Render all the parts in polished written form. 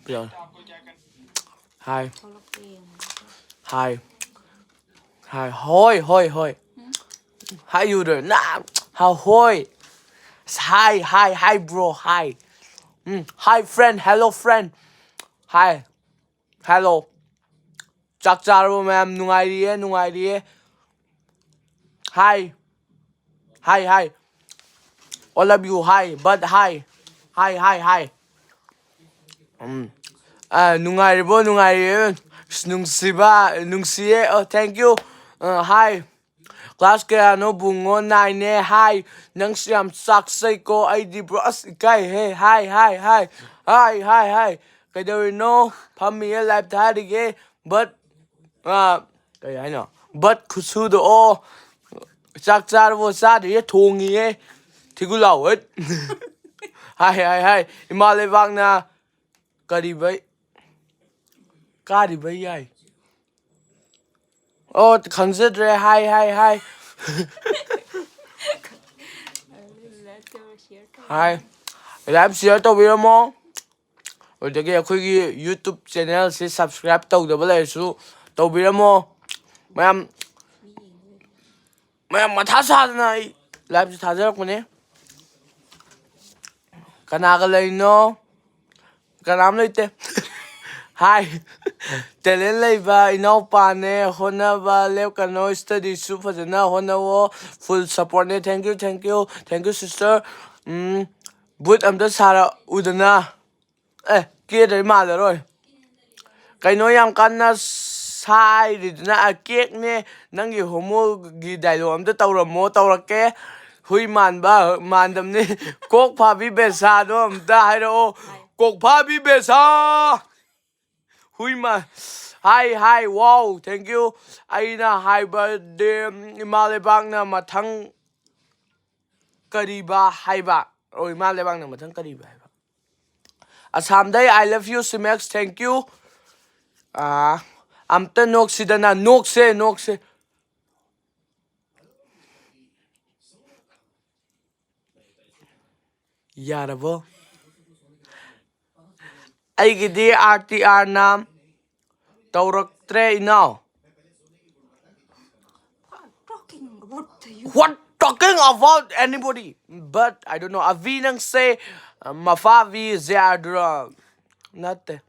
Bro. Hi. Hi. Hi. Hoi. How you doing? Nah. How hoi? Hi, bro. Hi. Hi, friend. Hello, friend. Hi. Hello. Chak charo ma'am. Nungay Hi. Hi. All of you, hi. But hi. Hi. Nungay nungsiye. Oh, thank you. Hi. Class kaya no bungo nine hi. Nang siyam saksay ko ay di bro as ikay. Hey, hi. Hi. Kaya daw no. Pamiya life tadige. But, kaya ano. But kusudo o. Sakchar wo sadriye thongiye. Tigulawet. Hi. Imalewang na. Karibay. Ay. Oh, consider hi. Hi. Live share tꯧꯕꯤꯔꯝꯃꯣ. ꯑꯗꯒꯤ ꯑꯩꯈꯣꯏꯒꯤ YouTube ꯆꯦꯅꯦꯜꯁꯤ subscribe ꯇꯧꯗꯕ ꯂꯩꯔꯁꯨ ꯇꯧꯕꯤꯔꯝꯃꯣ. ꯃꯌꯥꯝ ꯃꯊꯥ ꯁꯥꯗꯅ ꯑꯩ ꯂꯥꯏꯚꯁꯤ ꯊꯥꯖꯔꯛꯄꯅꯦ. ꯀꯅꯥꯒ ꯂꯩꯔꯤꯅꯣ? ꯀꯅꯥꯝ ꯂꯩꯇꯦ. Hi. Talent laiba inaupane honaba lepkano study su fajana honawo full support ne. Thank you sister. But amda sara udana ke dai malaroi kaino yam kanna sai ridna a cake ne nangi homo gi dialogue amda tawramo tawrakke hui manba mandam ne kok phabi besa do amda hairo kok phabi besa hui man. Hi, wow, thank you. Aina hi birthday imalebang na mathang kariba haiba. Oh, imalebang na mathang kariba haiba. Asamday, I love you, Simex, thank you. Amta noksidana, nokse. Yarabo. Aigidi RTR nam tauraktre inaw. What talking about anybody? But I don't know. Avi nang say mafavi ziadra. Natte.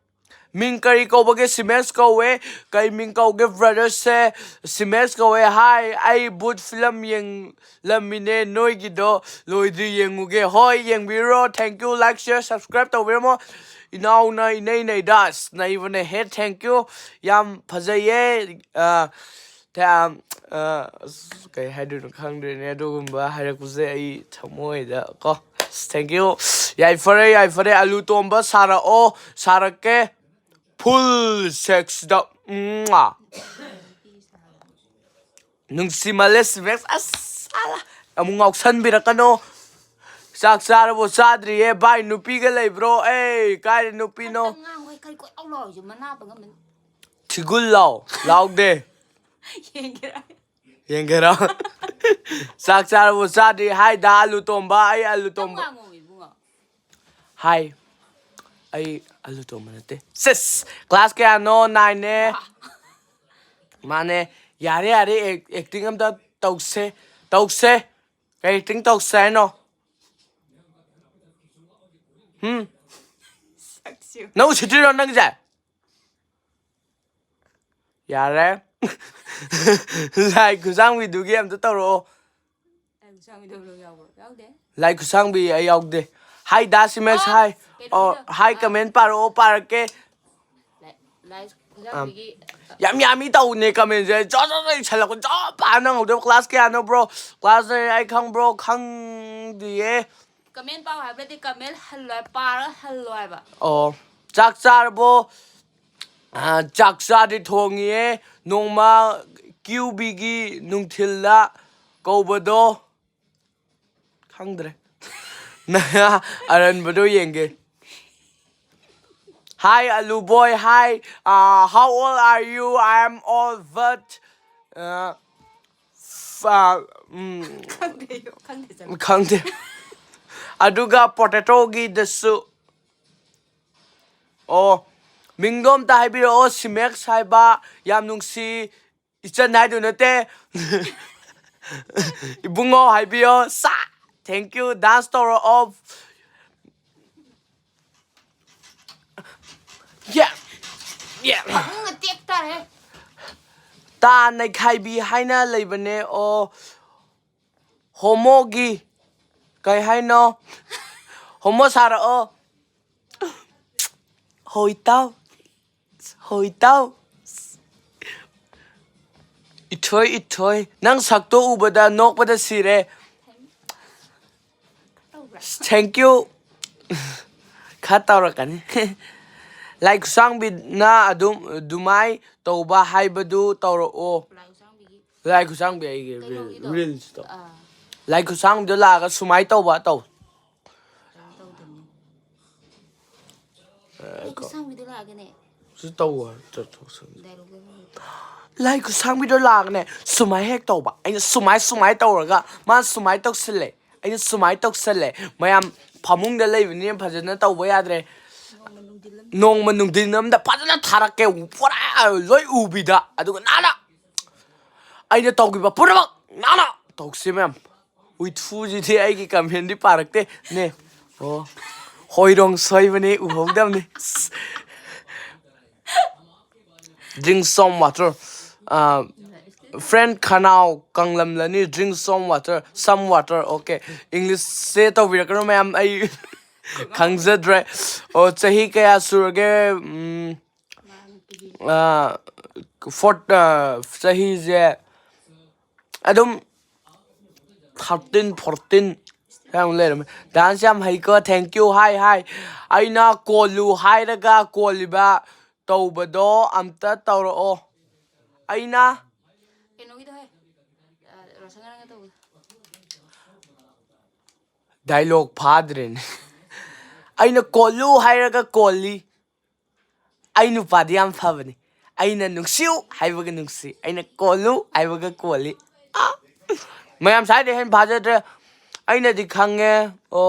Ming kari ko bage simes ko we kay ming ko ge brother se simes ko we hi I but film yang lamine noy gido loidri yenguge hoy yang biro. Thank you, like share subscribe to mo inaw na inay das na even a head. Thank you yam phajaye kay haidun khangdre adomba hairakuse ai thamoida ko. Thank you. Yai fare alu tomba sara o sarake full sex da nungsi males vex asala amung ngausan birakano sak sarabo sadri e bai nupi ga lei bro kai nupi no thigul lao de yengera sak sarabo sadri hai da alu tomba hai ai alu tomba nate sis class kaya no 9 ne mane yare acting amda tause acting tause no no chitiro nang ja yare like kusang bi du game to taro like kusang bi ay yaugde hi dasimex hi or hi comment paro parake yami tau ne comment je jo chalako jo pa nang do class kaya no bro class ai khang bro khang die comment pao hai beti comment halloi para halloi ba oh chak charbo chak cha di thongie nongma qbigi nungthilla kobado khangdre na aran bado yenge. Hi, Alu boy. Hi. How old are you? I am old, but khangde. Aduga potato gi desu. Oh, mingdom ta haibiro simex haiba yam nungsi ichan hai du nate. Ibungo haibiro sa. Thank you. Dance store of yeah. Yeah. Ta nai khaibi haina leibane o homogi kai haino homo sara o hoi tao ithoi nang sakto ubada nokpada sire. Thank you. Khataurakan. Like sang bid na dumai touba haibadu tauro o. Like sang bi real stuff. Like sang do la ga sumai touba tau. Su tau like sang bi do la ne sumai hek touba. Ai sumai tauraga ma sumai tok sile. Ai sumai tok sile. Mayam phamungda leibini phajana tauba yadre. Nong manungdin namda phajana tharake pura loi ubida aduga nana aina taugiba pura nana tausi ma'am with fuji the aigi comment di parakte ne oh hoirong soibane uhogdam ne drink some water friend khanau kanglam lani drink some water okay English say to virakano ma'am ai khangzadre o chahi kaya surge fort chahi je adum 13 14 Hang later. Dance am haiko thank you hi aina kolu hai raga koliba taubado amta tauro o aina dialogue padrin aina kolu hai raga koli ainu padi am phabani aina nungsiu haibaga nungsi aina kolu haibaga koli mayam sai de hen bhajadre aina di khange o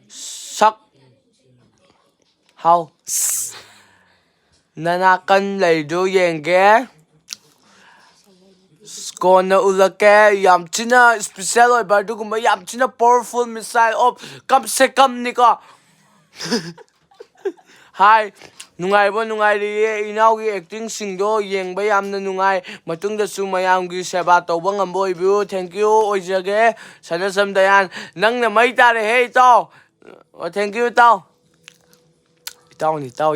sak how nanakan leido yenge skona ulake yam china special oi bardu gumba yam china powerful missile of kam se kam nika hi nungai ri inau gi acting singdo yengba yamna nungai matungda su mayam gi seba tawba ngamboi bu thank you oijage sanasam dayan nangna mai tare hey taw thank you taw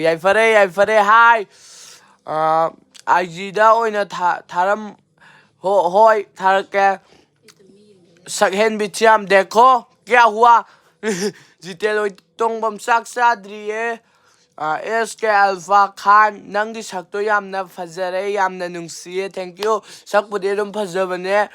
yai fare hi IG da oina tharam hoi tharake sakhen bichiam dekho kya hua jitelo tongbam sak sadriye SK Alpha Khan nangdi sakto yamna fajare yamna nungsiye thank you sakpudi dum fajabane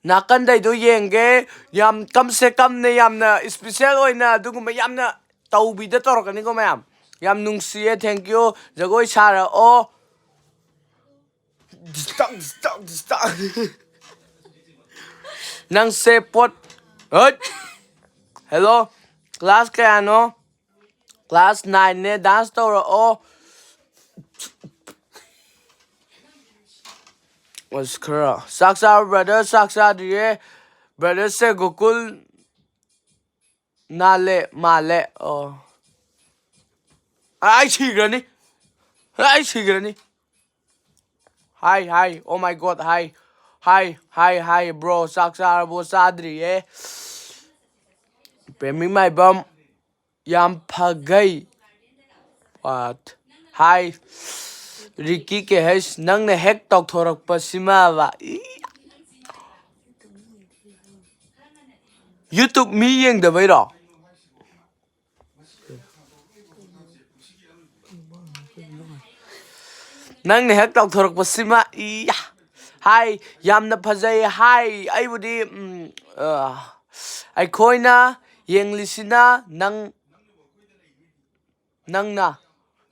nakandai do yenge yam kam se kam ne yamna special oina duguma yamna taubida torkani ko mayam yam nungsiye thank you jagoi sara o stop nang se pot hello class kaya no class 9 ne dance toro o was kara saksa brother saksa diye brother se gokul nale male oh ai chigrani hi oh my god hi bro saksa bo sadriye Premi mai bam yam phagai what hi Ricky ke has nang ne hack tok thorak pasima wa YouTube mi yeng da bai ro nang ne hack tok thorak pasima hi yam na phajai hi ai budi ai khoina yenglisina nangna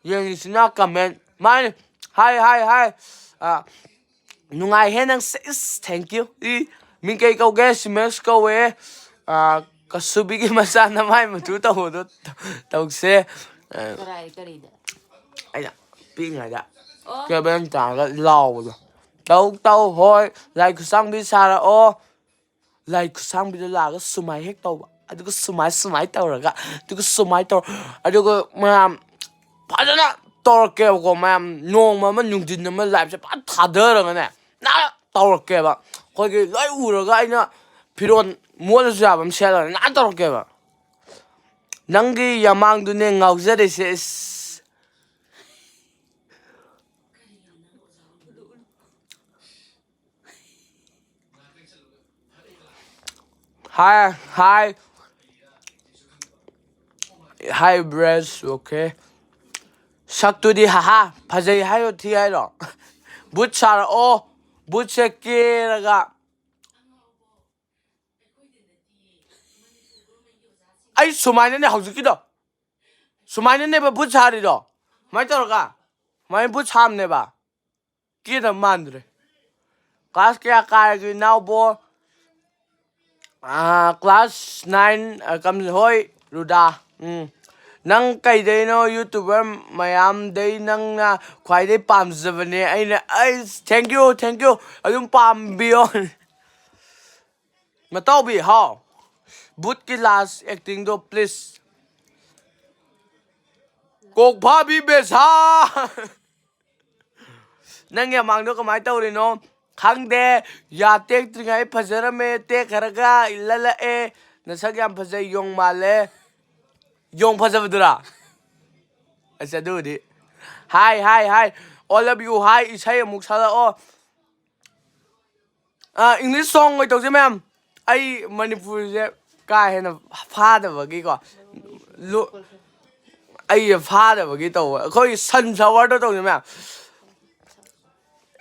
yenglisina comment man hi nungai he nang thank you min kai kau ge simex kau we kasubigi macha na mai mutu tau do tau se ꯑꯩꯅ ꯄꯤꯛꯏꯉꯩꯗ cable ꯇꯥꯔꯒ ꯂꯥꯎꯕꯗꯣ ꯇꯧ ꯍꯣꯏ ꯂꯥꯏ ꯈꯨꯠꯁꯥꯡꯕꯤ ꯁꯥꯔꯛꯑꯣ ꯂꯥꯏ ꯈꯨꯠꯁꯥꯡꯕꯤꯗ ꯂꯥꯛꯑꯒ ꯁꯨꯃꯥꯏ ꯍꯦꯛ ꯇꯧꯕ ꯑꯗꯨꯒ ꯁꯨꯃꯥꯏ ꯇꯧꯔꯒ ꯑꯗꯨꯒ ꯁꯨꯃꯥꯏ ꯇꯧꯔ ꯑꯗꯨꯒ ꯃꯌꯥꯝ ꯐꯖꯅ ꯇꯧꯔꯛꯀꯦꯕꯀꯣ ꯃꯌꯥꯝ ꯅꯣꯡꯃ ꯑꯃ ꯅꯨꯡꯊꯤꯟ ꯑꯃ ꯂꯥꯏꯐꯁꯦ ꯐꯖꯅ ꯊꯥꯗꯔꯒꯅꯦ ꯅꯥꯟꯅ ꯇꯧꯔꯛꯀꯦꯕ ꯑꯩꯈꯣꯏꯒꯤ ꯂꯣꯏ ꯎꯔꯒ ꯑꯩꯅ ꯐꯤꯔꯣꯜ ꯃꯣꯠꯂꯁꯨ ꯌꯥꯕ ꯑꯃ ꯁꯦꯠꯂꯒ ꯅꯥꯟꯅ ꯇꯧꯔꯛꯀꯦꯕ ꯅꯪꯒꯤ ꯌꯥꯃꯥꯡꯗꯨꯅꯦ ꯉꯥꯎꯖꯔꯤꯁꯦ Hi, Brez, okay. Saktudi haha, fazai hayo thi hairo. But sara o, but se keraga. Ai sumaina ne haujuki do. Sumaina ne ba but sari do. Mai toroga. Mai but sam ne ba. Kira mandre. Class kya kaya now bo. Class 9 comes hoy ruda. Nang kaideno YouTuber mayamday nang na khwaidai pamjabane aina ai thank you adum pambiyon mataubi how but ki last acting do please kok phabi besa nang ya mangdo kamai tawrino khangde ya tek tringai phajarame te kharaga illala e nasak yam phajai yong male yong phajabdura Asa dude. Hi. All of you, hi. Isay muksala o. English song oi tawse ma'am. Ai Manipur je ka hena phada bagi ko. Lu ai phada bagi taw. Khoi sunflower to tawse ma'am.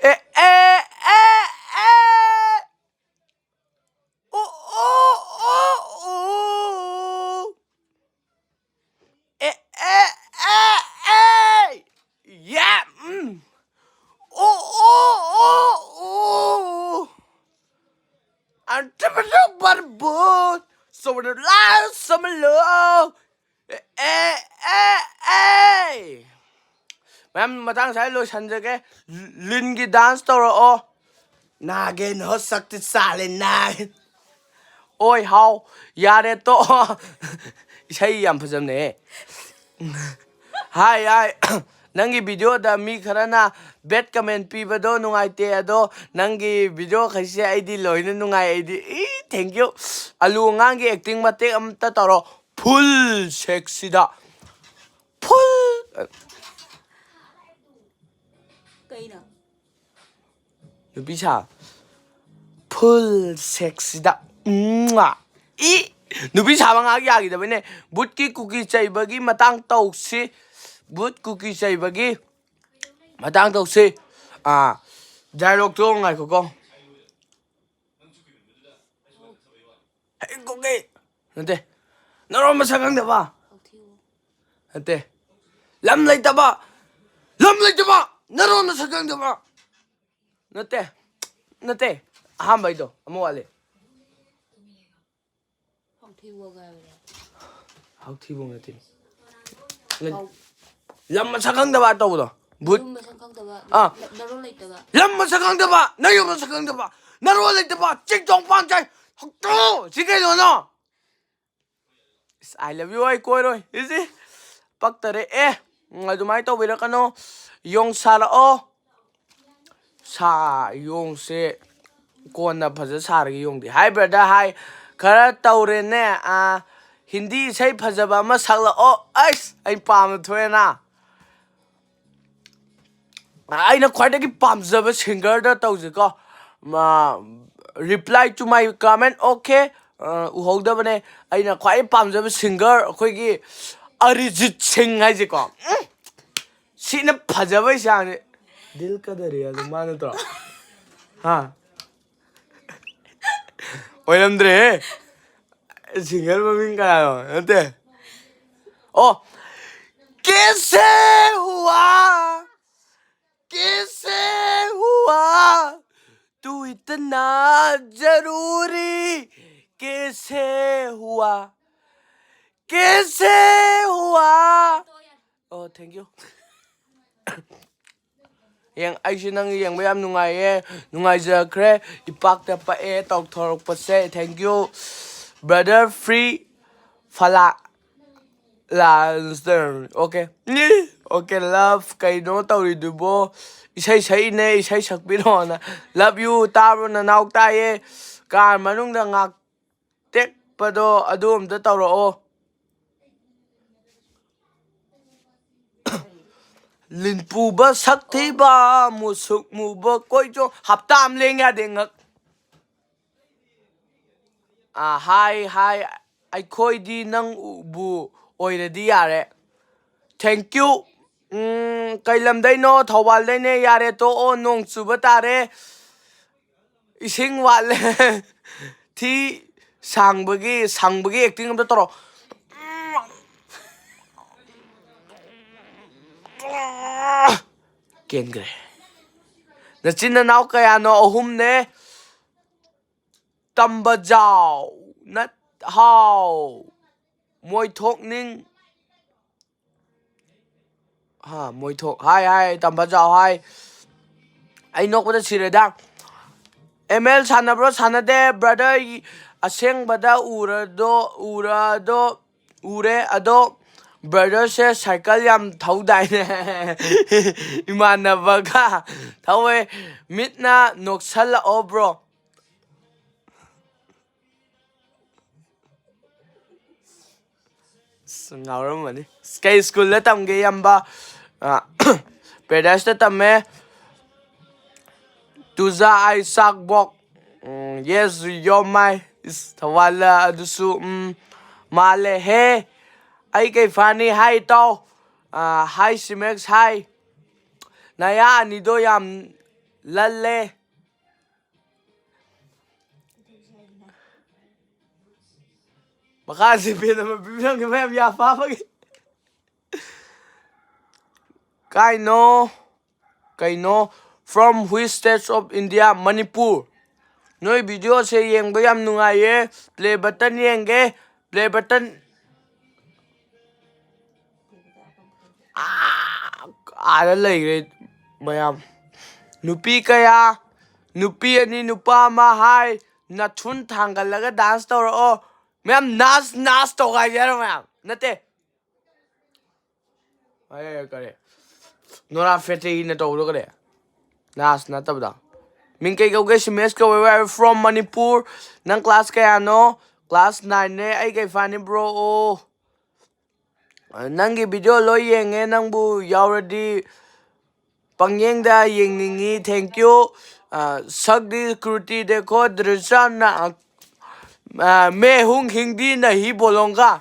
Eh. Oh. Yeah. Oh. I'm tripping but boot. So when the last summer love. Ma'am, matang sai lo sanjage lingi dance toro o. Nagen ho sakti sale nag. Oi how yare to. Isai yam phajamne. Hi. Nangi video da mi kharana bad comment pibado nungaite ado nangi video khaise aidi loina nungai aidi thank you alu ngangi acting mate amta taro full sexy da full kaina nubi full sexy da nubi sa bang agi agi da bane butki cookie chaibagi matang tausi but cookie chaibagi matang tausi dialogue to ngai ko hey nante naro masagang da ba nante lam laita ba naro masagang da ba nate aham bai do amo wale how thi bong nate lam masagang da ba to do but lam masagang da ba nayo masagang da ba naro laita ba ching tong pang chai hakto chikai no no I love you ai koi roi isi paktare adumai tawbirakano yong sara o sa yong se kona phaja saragi yong di hi brother hi khara tawre ne hindi sai phajaba ma sakla o ai pam thoena aina khwaidagi pamjaba singer da tawje ko reply to my comment okay uhogdabane aina khwai pamjaba singer akhoi Arijit Singh haise ko sina phajaba isane dil kadari adu manu to oilamdre singer maming kanayo ante oh कैसे हुआ तू इतना जरूरी कैसे हुआ thank you. ꯑꯩꯁꯦ ꯅꯪ ꯌꯦꯡꯕ ꯌꯥꯝ ꯅꯨꯡꯉꯥꯏꯌꯦ ꯅꯨꯡꯉꯥꯏꯖꯈ꯭ꯔꯦ ꯏꯄꯥꯛꯇ ꯄꯛꯑꯦ ꯇꯧꯊꯣꯔꯛꯄꯁꯦ thank you brother free fala okay okay love kꯩꯅꯣ ꯇꯧꯔꯤꯗꯨꯕꯣ isai sꯛꯏꯅꯦ isai ꯁꯛꯄꯤꯔꯣꯅ love you ꯇꯥꯕ꯭ꯔꯣ ꯅꯅꯥꯎ ꯇꯥꯏꯌꯦ ꯀꯥꯔ ꯃꯅꯨꯡꯗ ꯉꯥꯛ ꯇꯦꯛꯄꯗꯣ ꯑꯗꯨ ꯑꯝꯇ ꯇꯧꯔꯛꯑꯣ ꯂꯤꯟꯄꯨꯕ ꯁꯛꯊꯤꯕ ꯃꯨꯁꯨꯛ ꯃꯨꯕ ꯀꯣꯏꯖꯣ ꯍꯞꯇꯥ ꯑꯃ ꯂꯦꯡ ꯌꯥꯗꯦ ꯉꯛ ꯍꯥꯏ ꯑꯩꯈꯣꯏꯗꯤ ꯅꯪ ꯎꯕꯨ ꯑꯣꯏꯔꯗꯤ ꯌꯥꯔꯦ thank you ꯀꯩ ꯂꯝꯗꯩꯅꯣ ꯊꯧꯕꯥꯜꯗꯩꯅꯦ ꯌꯥꯔꯦ ꯇꯣꯛꯑꯣ ꯅꯣꯡ ꯆꯨꯕ ꯇꯥꯔꯦ 이생 왈레 티 상북이 액팅 좀 떨어 깬 그래 나 찐나 나올 거야 너 어훔네 땀바자오 낫 하오 모이 톡닝 하 모이 톡 하이 땀바자오 하이 아이 녹보다 지르다 ML 사나브로 사나데 브라더 ꯑꯁꯦꯡꯕꯗ ꯎꯔꯦ ꯑꯗꯣ brotherꯁꯦ ꯁꯥꯏꯀꯜ ꯌꯥꯝ ꯊꯧꯗꯥꯏꯅꯦ ꯏꯃꯥꯟꯅꯕꯒ ꯊꯧꯋꯦ ꯃꯤꯠꯅ ꯅꯣꯛꯁꯜꯂꯛꯑꯣ bro ꯉꯥꯎꯔꯝꯃꯅꯤ ꯀꯩ ꯁ꯭ꯀꯨꯜꯗ ꯇꯝꯒꯦ ꯌꯥꯝꯕ ꯄꯦꯔꯥꯗꯥꯏꯁꯇ ꯇꯝꯃꯦ ꯇꯨꯖꯥ ꯑꯥꯏ ꯆꯥꯛꯕꯣꯛ yes you're my ꯊꯋꯥꯜꯂ ꯑꯗꯨꯁꯨ ꯃꯥꯜꯂꯦ ꯍꯦ ꯑꯩ ꯀꯩ ꯐꯥꯅꯤ ꯍꯥꯏ ꯇꯥꯎ ꯍꯥꯏ ꯁꯤꯃꯦꯛꯁ ꯍꯥꯏ ꯅꯌꯥ ꯑꯅꯤꯗꯣ ꯌꯥꯝ ꯂꯜꯂꯦ ꯃꯈꯥꯁꯤ ꯄꯦꯟ ꯑꯃ ꯄꯤꯕꯤꯔꯝꯒꯦ ꯃꯌꯥꯝ ꯌꯥ ꯐꯥꯕꯒꯤ ꯀꯩꯅꯣ from which states of India Manipur ꯅꯣꯏ ꯚꯤꯗꯤꯑꯣꯁꯦ ꯌꯦꯡꯕ ꯌꯥꯝ ꯅꯨꯡꯉꯥꯏꯌꯦ ꯄ꯭ꯂꯦ ꯕꯇꯟ ꯌꯦꯡꯒꯦ play button 아래 레이레 뭐야 누피 그야 누피 아니 누파 마 하이 나춘 당갈라가 댄스 떠러 매암 나스 떠가 이래로 매암 나때 아예 그래 노라 페테이네 떠오르 그래 나스 나타보다 민케 거게 시메스 거 where from Manipur 난 클래스 그야노 클래스 9네 아이게 파니 브로 ꯅꯪꯒꯤ ꯚꯤꯗꯤꯑꯣ ꯂꯣꯏ ꯌꯦꯡꯉꯦ ꯅꯪꯕꯨ ꯌꯥꯎꯔꯗꯤ ꯄꯪꯌꯦꯡꯗ ꯌꯦꯡꯅꯤꯡꯉꯤ thank you ꯁꯛꯗꯤ कुर्ती देखो दृश्य ना मैं हूँ हिंदी नहीं बोलूँगा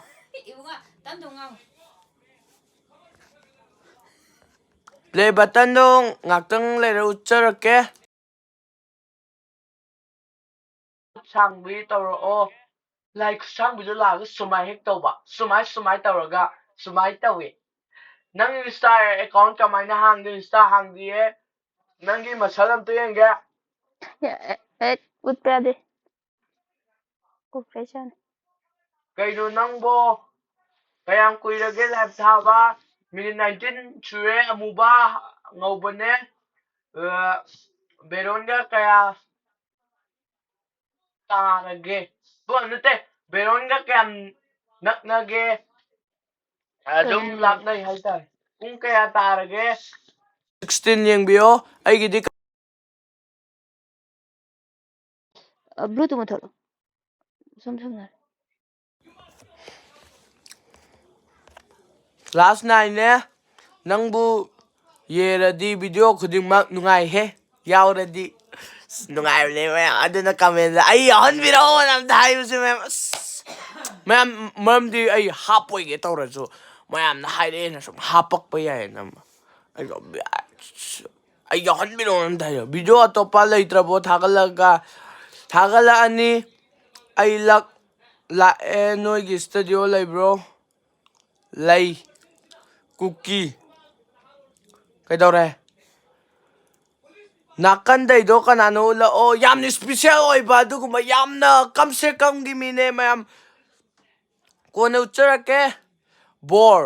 प्ले बटन दो ngakang lere ucharake 상비 तौरओ like 상비도 라가 수마이 헥 तौबा 수마이 तौरगा 수마이 तौवे नंग इंस्टा अकाउंट कमाइना हांगे इंस्टा हांगदिए नंगी मसल अमते येंगे उत्पे यादे ओपरेशन कइनो नंगबो कयाम कुइरगे लाइव थाबा मिनिट 19 सुरे अमुबा ngौबने बेरोनगा कया तारगे बो नते बेरोनगा कयाम नकनगे अदुम लापनै हाइतार पुंग कया तारगे 16 येंबियो अइगिदि ब्लूटूथ मथलो समझना क्लास 9 ने नंगबु येरदी वीडियो खुदिंगमक नुंगाइ हे यावरदी नुंगाइबने मैम अदुना कमेंट आई याहनबिरो नम थाइबसु मैम मरमदी आई हापोइगे तौरसु मैम ना हाइरेना सम हापकप याय नम आई याहनबिरो नम थाइयो वीडियो अतोपा लैत्रबो थागलअनी आई लाए नोइगी स्टूडियो लैब्रो लै कुकी कइदौरे नाकंदैदो कनानो उलओ यामनि स्पेशल ओइबा दुगुमा यामना कम से कम गी मिने मैम कोने उच्चरके bore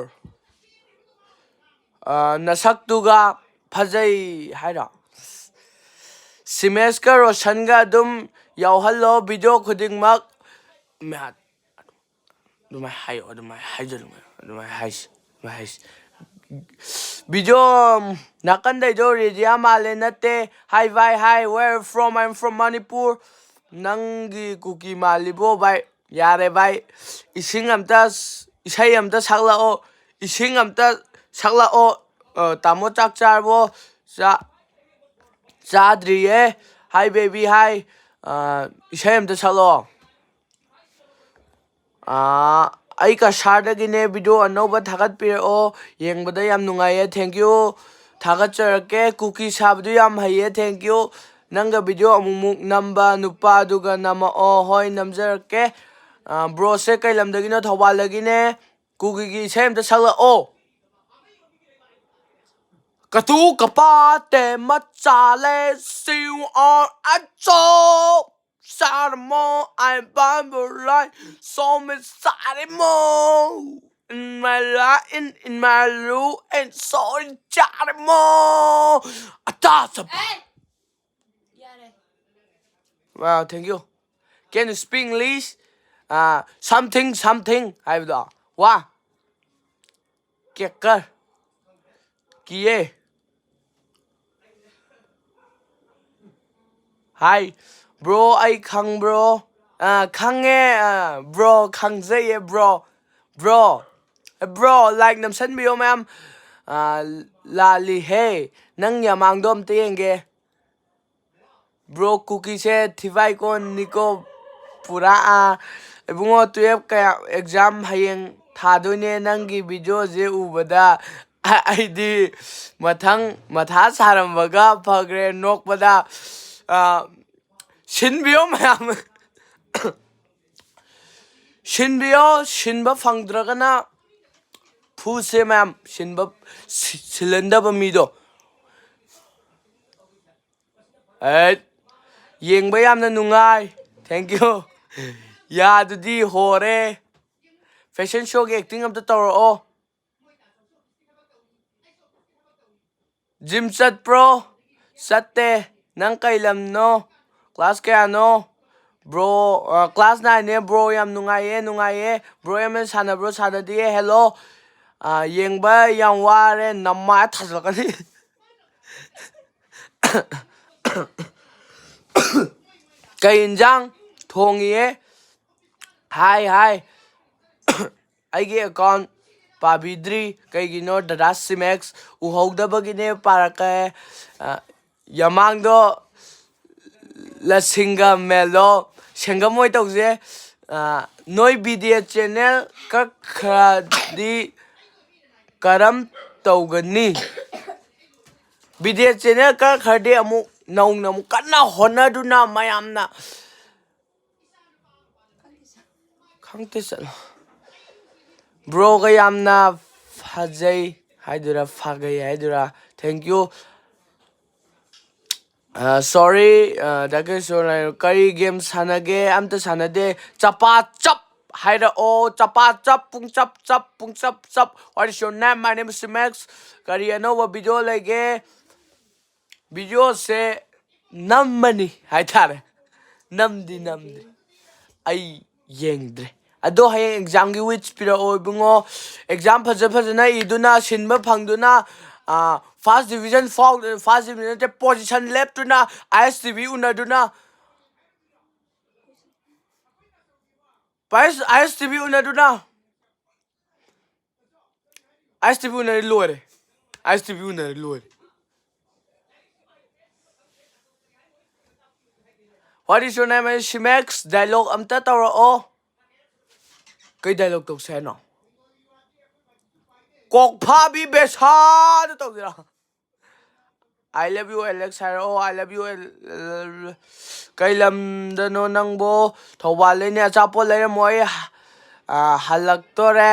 nasaktuga phajai haira simeska roshanga dum yauhallo video khudingmak mat dumai hayo dumai haijal dumai hais video nakandai do redia male nate hi bye hi where from I'm from Manipur nangi kuki malibo bye yare bye ising amta isai amta saklao ising amta saklao tamo chak charbo chadriye hi baby hi isai amta saklo ai ka shardagine video anoba thougatpiramu yengbada yam nungaye thank you thougatjarake cookie sabdu yam haye thank you nanga video amumuk namba nupa duga nama hoi namjarake bro se kailamdagino thawalagine cookie gi isai amta saklao katu kapate machale siu on acho Saramo, I'm Bible life, so many more. In my life, in my room, and so Saramo. Hey! Wow, thank you. Can you speak English? Something. I've done. Wow. Kicker. Kiye. Hi, bro, I khang bro. Khang bro, khang zay bro. Bro, like nam san biyo ma'am. La li hey, nang yamang dom tiyenge. Bro, cookie se thivai kon niko pura bungo 12 kaya exam hayeng thadone nangi video je ubada ID matha sarambaga phagre nokpada shinbiyo ma'am shinba phangdragana phuse ma'am shinba cylinder ba mido yengba yamna nungai thank you ya dudi hore fashion show ge acting amta tawro gym chat pro satte nang kailam no class kaya no bro class 9 ne bro yam nungaye bro yam sana bro sana diye hello yengba yam ware namma thaslakani kay injang thongiye hi aige account pabidri kaigino dada simex uhogdabagine paraka yamangdo lasinga melo sengamoy tawje noi video channel ka khadi karam tougani video channel ka khadi amu naung kanna honaduna mayamna khangte sal bro ga yamna phajai haidura phagai haidura thank you sorry dake so kari game sanage amta sanade chapa chap haida o chapa chap pung chap what is your name my name is Max kari anova video lege video se nammani haitare namdi ai yengdre ado hayeng exam gi which pira oi bungo exam phajana iduna sinba phangduna first division position left to na ISTV unaduna ISTV unaduna ISTV unadulore ISTV unadulore what is your name Shimex dialogue amta tawra o kai dialogue to se no kok phabi besa to dira I love you Alex Haro I love you kailam dano nang bo thawale ne achapo lere moi halaktore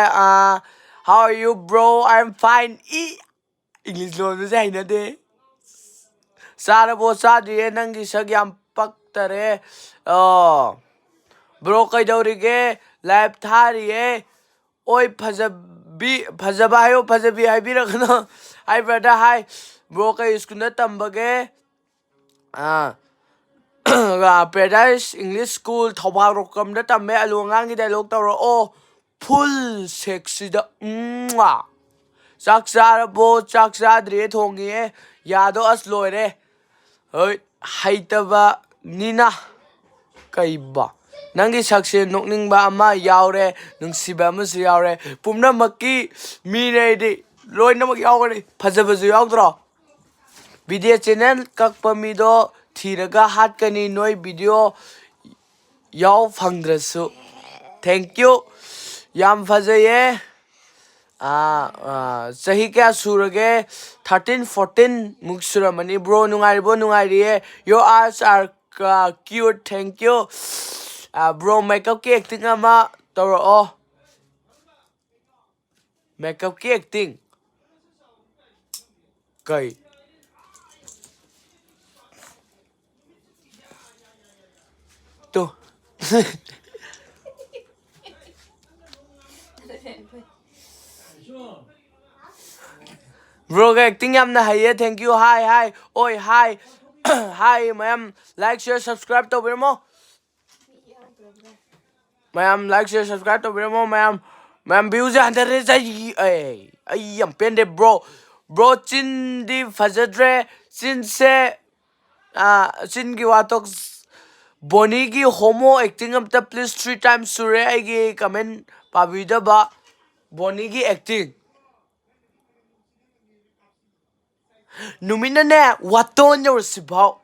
how are you bro I'm fine English lo no sai na de sara bo sa de nang gi sagyam paktare bro kai daurige live thariye oi phajaba hayo phajabi haibiragno Hi brother, hi. Bro kay school na tambage. Paradise English School Thobal Rockam da tamme alungang gi dialogue tawro o full sexy da chak bo chak dre thongi e yado as loire hoi haitaba nina kaiba nangi sakse nokning ba ama yaure nungsiba amusu yaure pumna makki mi nei di loina mak yaure phajaba ju yaudro video channel kakpa mi do thiraga hat kani noi video yaw phangdrasu thank you yam phajaye sahi kya surage 13-14 muksuramani bro nungai your eyes are cute thank you bro makeup ki acting ama toro oh makeup ki acting kai to bro acting yamna haye thank you hi oi hi hi ma'am like share subscribe to birmo ma'am like share subscribe to birmo ma'am views 100 ay am pende bro chin di fazadre chin se chin gi watok boni gi homo acting up the please 3 times sure ai gi comment pabida ba boni gi acting numina ne waton your sibao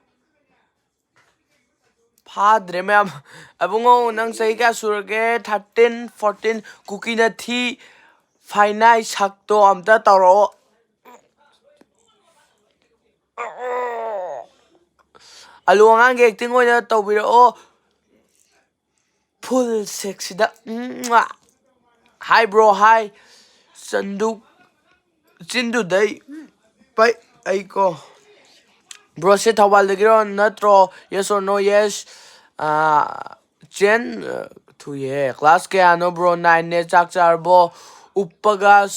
Padre ma'am abungo nang sahi kya surage 13-14 cookie na thi finai sakto amta taro aluangang ge acting oina tawbira o full sexy da hi bro hi chindu dai pai aiko bro se thawal de giro natro yes or no yes chen thu ye class ke ano bro 9 ne chak char bo uppagas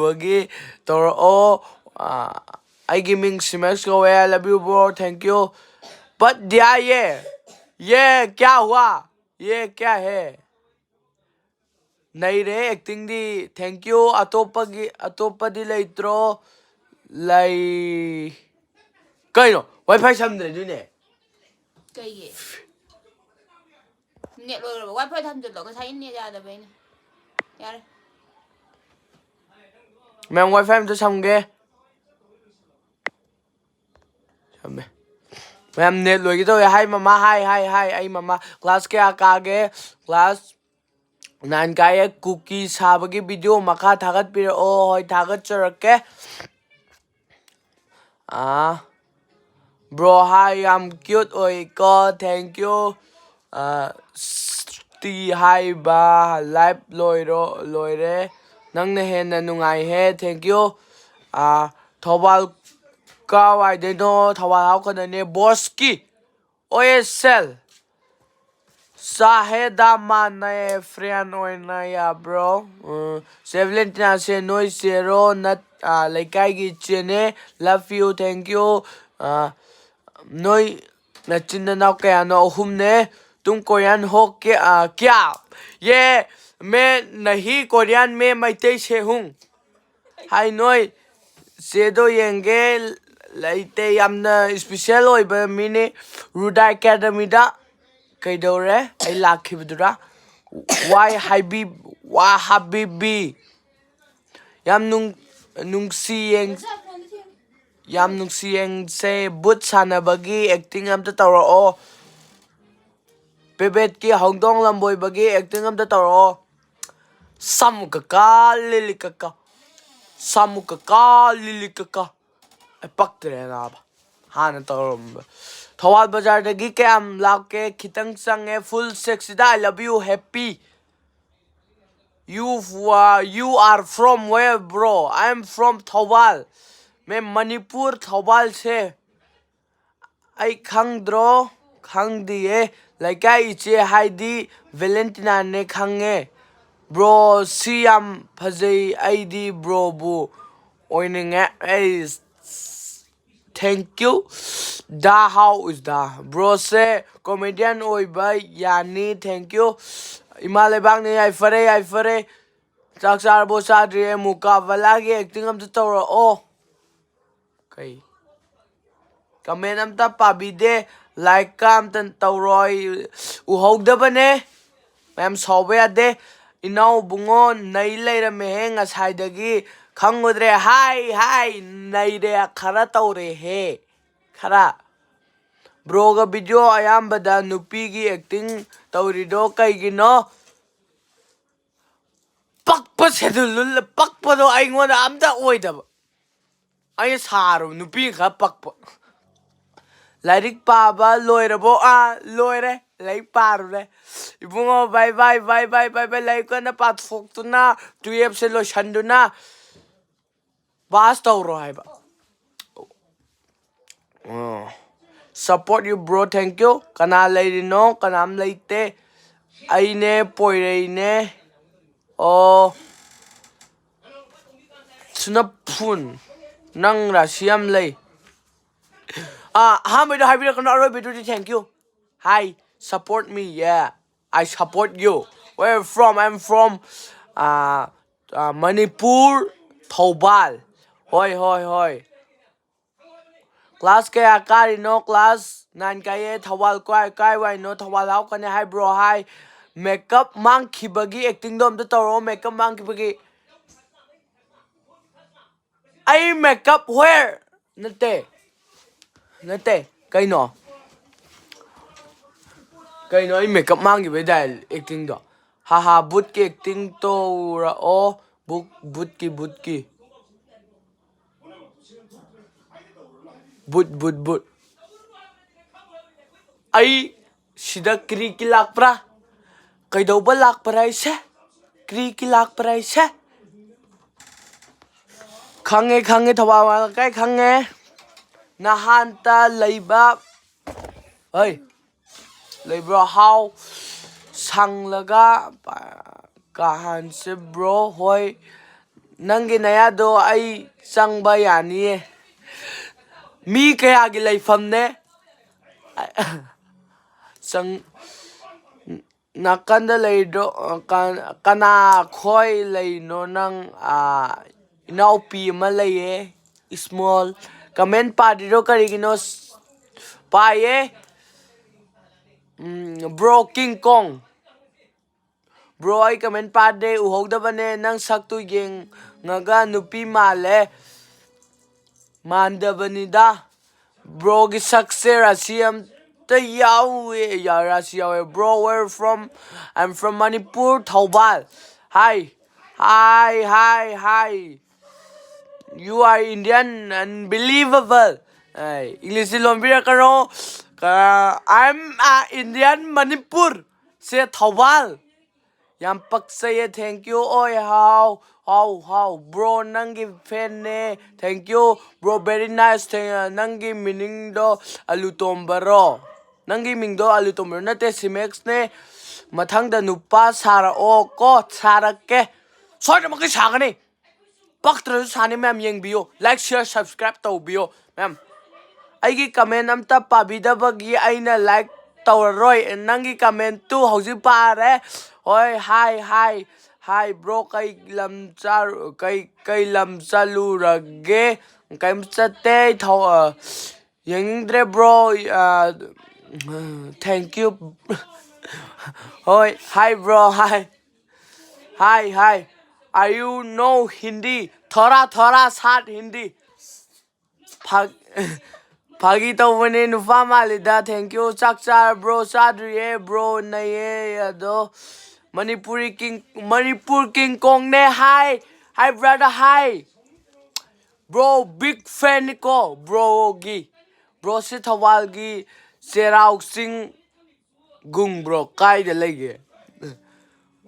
bagi tor o I giving simex go I love you bro thank you but dia ye kya hua ye kya hai nahi re acting di thank you atopa di leitro lai kai no wifi samdre du ne cây nhẹ rồi wifi thăm được cái thấy nè ra được vậy nè ra đây mẹ wifi em tôi xong ghê mẹ em net rồi cái tôi hai mama hai ai mama class ke ka ge class nan kai cookie sabagi video makha thagat pir o hoi thagat charake bro hi I'm cute oi ko thank you ti hai ba live loire nang na hen na nungai he thank you thobal ka wai de no thawal how kana ne boski OSL Saheda mana friend oina ya bro 17 se noi zero nat laikai gi chene love you thank you noi na chinna na kaya no hum ne तुम Korean हो क्या ये मैं नहीं Korean में मैते से हूँ हाय नोई सेदो येंगे लाइटे यामना स्पेशल ओइबा मिने रुडा एकेडमी दा कइदौरे आई लाखिबदुरा वाई हाबिबी याम नुंगसियेंग से बुत सानाबगी acting अमता तौरओ Bebet ki hongdong lamboy bagi acting am ta taro samukaka lilikaka ai paktre na ba hana tarom thawal bazar da gi ke am lauke khitang sange full sexy da I love you happy you are from where bro I am from Thawal मैं मणिपुर थौबाल से आई खंगद्रो खंगदिए laikai iche haidi Valentina ne khange bro siam phajai aidi bro bu oininge is thank you. Da how is da? Bro say comedian oiba yani thank you. Imalebang ni ay fare. Saksar bo sadri mukavala gi acting am to oh. Okay. Comment amta pabide like kam tan tawroi uhogdabane. Ma'am sobe ade inau bungo nai leirame he ngasaidagi khangudre hi nai re khara tawre he khara broga video ayambada nupi gi acting tawrido kaigino pakpa sedulul pakpa do aingona amda oidaba ay saru nupi kha pakpa Lairik paba loirabo loire like parure ibungo bye like na patfok to na 2 se lo shandu na bas tawro haiba support you bro thank you kana leiri no kanam leite aine poire ne oh suna phun nang ra siam lei how many have you gonna thank you hi support me yeah I support you where you from I'm from Manipur Thoubal hoi class kaya kari no class 9 kaya Thawal kai wai no Thawal how can hi bro hi makeup mang khibagi acting dom to toro makeup mang khibagi I makeup where nate kaino I makeup mang gi dai acting do haha but ki acting to ra o but ki but ai sida kri ki lakpra kaidauba lakpra ise kri ki lakpra ise khange thawa kai khange nahanta leiba oi leibro how sanglaga kahan se bro hoi nangi nayado ai changba yani mi kaya gi leifam ne sang nakanda leido kana khoi leino nang inaupi ma leiye small comment padiro karigino paye bro King Kong bro ai comment pade uhogdabane nang saktu yeng ngaga nupi male mandabanida bro gi sakse rasiam the yawe ya rasiawe bro where from I'm from Manipur Thoubal hi you are Indian unbelievable English lombira karo I'm Indian Manipur say Thoubal yam paksay thank you oi how bro nangi fan ne thank you bro very nice nangi meaning do alutombaro nangi ming do alutombaro nate simex ne mathangda nupa sara o ko sarake soy ma ki sagani paktra sani ma'am yengbiyo like share subscribe tawbiyo ma'am aigi comment amta pabidabagi aina like tawroi nangi comment tu hauji pare oi hi bro kai lam chalu rage kai mchate thaw yengdre bro thank you oi hi bro hi are you know Hindi thora sat Hindi Phagi to wene nufa malida thank you chakchar bro sadriye bro naye ado Manipur King Kong ne hi brother hi bro big fan ko bro se Thawal gi serau sing gung bro kai de lege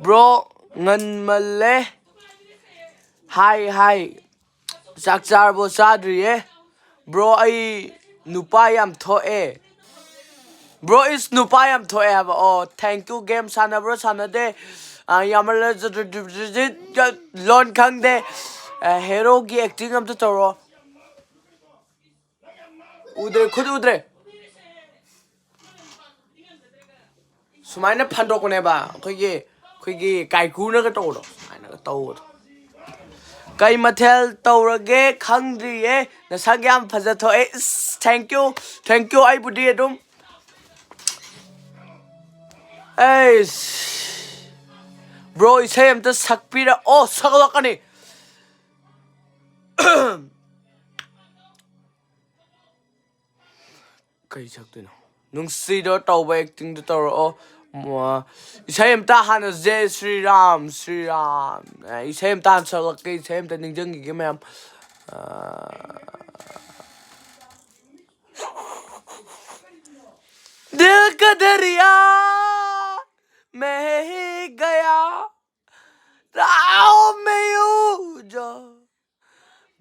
bro ngan male hi chakchar bo sadriye bro ai nupa yam thoe bro is nupa yam thoe have oh thank you game sana bro sana de yamal lon khang de 헤로기 액팅 amta toro udre khud udre sumaina phandokne ba khoigi kaiku na ga toro aina ga tawdo kai mathel tawrage khangdriye nasagyam phajatho thank you ai budi adum hey bro isay amta sakpira oh sagalakani kai sakdino nungsido tawba acting to tawro isay amta hana jai Sri Ram isay amta sagalaki isay amta ningjangi ge ma'am दिल का दरिया में ही गया राहों में यूं जो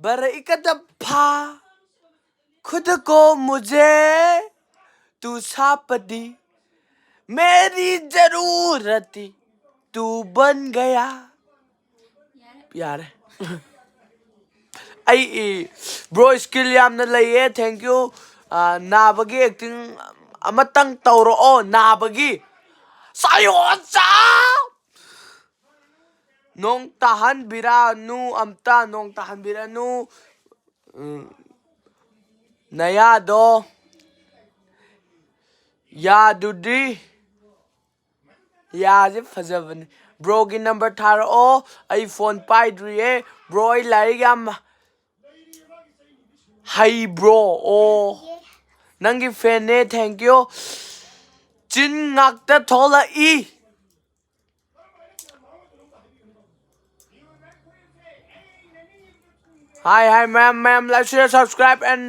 बर एक दफा खुद को मुझे तू साप दी मेरी जरूरत तू बन गया यार आई ब्रो स्किल यामना लइए थैंक यू नाबगी acting amatang tawro nabagi sayo sa nong tahan biranu amta nong tahan biranu nayado yadudi yaje fajabani bro gi number tharo ai phone paidriye bro ai larigam hai bro nangi fan ne thank you chin ngakta thola hi ma'am like share subscribe and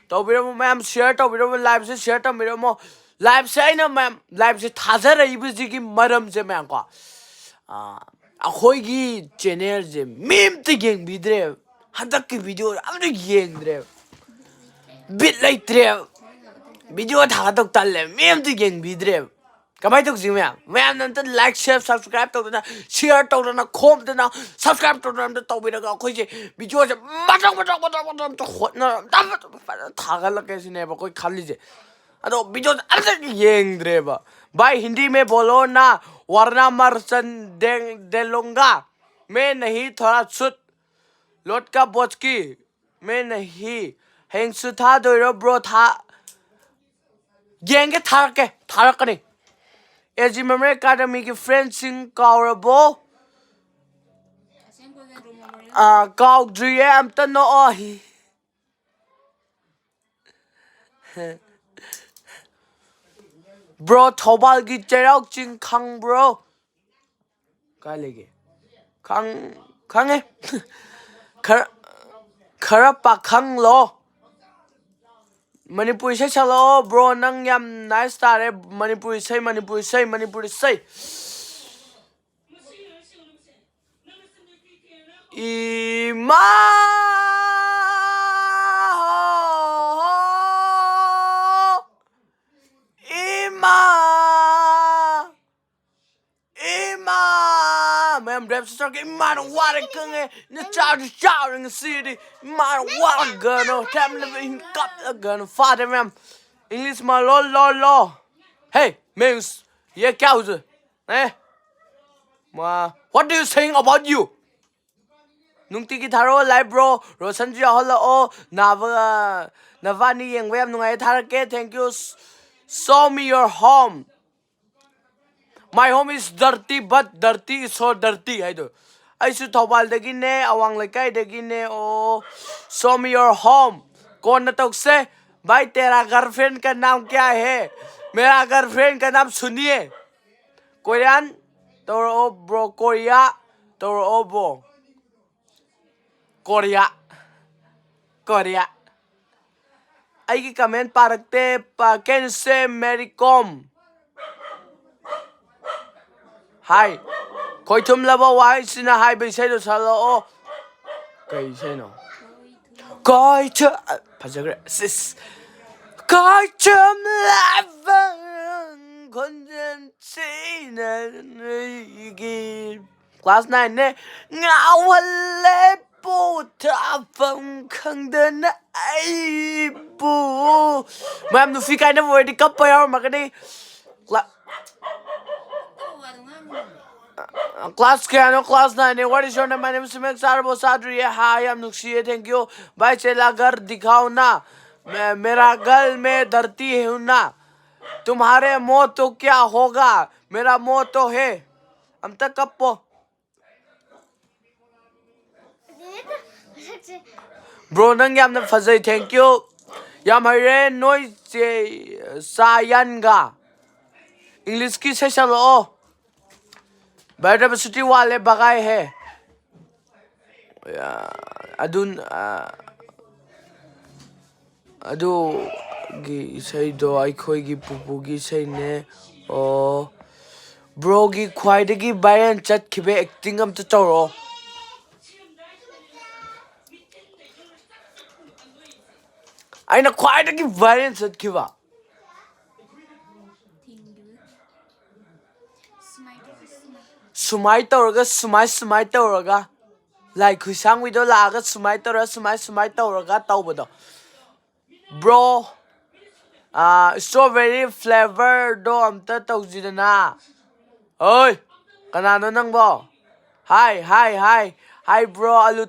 toubibamu ma'am share toubibamu live se share toubibamu live se aina ma'am live se thajara ibujigi maram se ma'am ko akhoigi channel je meme te geng bidre hadak ki video amri geng dre bit like dre video thagatok talle meme te geng bidre kamai tok jing ma'am nan like share subscribe tawdana share tawdana khom dana subscribe tawdana tawbiraga khoi je video je matang to hotna thagal ke sine ba koi khali je ado video arse yeng dre ba भाई हिंदी में बोलो ना वरना मरसन देलूंगा मैं नहीं थोड़ा सुत लोट का बोच की मैं नहीं हेंग सुथा दो ब्रो था येंगे थारकने एजी मेमोरी एकेडमी की फ्रेंड सिंग काउरबो काउड्रिए अमता नो ब्रो थौबाल की चेराउ चिंग खंग ब्रो काय लेगे खंग है खरा पाखंग लो मणिपुरी से चलो ब्रो नंग याम नाइस तारे मणिपुरी से इमा Rap star ke man wara kenge ne chao in the city man wara gano tam living cup gano father ma'am English ma lo hey means ye kya ho ma what do you saying about you nungti ki tharo live bro roshan ji hola navani yeng web nungai tharake thank you show me your home my home is dirty but dirty is so dirty hai do aisu thobal dagi ne awang laikai dagi ne show me your home कौन न तो से भाई तेरा girlfriend का नाम क्या है मेरा गर्लफ्रेंड का नाम सुनिए कोरियन तो ब्रो कोरिया तो ब्रो कोरिया आई की कमेंट पारकते कैन से मेरी कॉम हाय कोई तुम लबो वाई सिना हाय बेसे तो सालो कैसे नो कोई च फजगरे सिस कोई तुम लबो कंजन सीना क्लास 9 ने ngawale Pota apam khangdana aibu. Ma'am, no fi kind of word ka pa yaw magani. Class Kano, class 9. What is your name? My name is Simek Sarbo Sadri. Hi, I'm Nuxie. Thank you. Bye, चला घर दिखाओ ना मेरा गल में धरती है ना तुम्हारे मौत तो क्या होगा मेरा मौत तो है हम तक Copco Bro, nang yam na fazay. Thank you. Yam hare noi sayanga. English की सेशन लो बैठे सिटी वाले बगाए है अदुन अदुगी इसाइदो एikhoigi पुपुगी इसाइने ओ ब्रोगी ख्वाइदगी बायन चटखिबे एक्टिंग अमत तौरो आइना ख्वाइदगी Bayern चटखिबा sumai tawraga sumai tawraga like husang wido laga sumai tawraga tawbado bro strawberry flavor do amta tawjidana oi kanano nangbo hi bro alu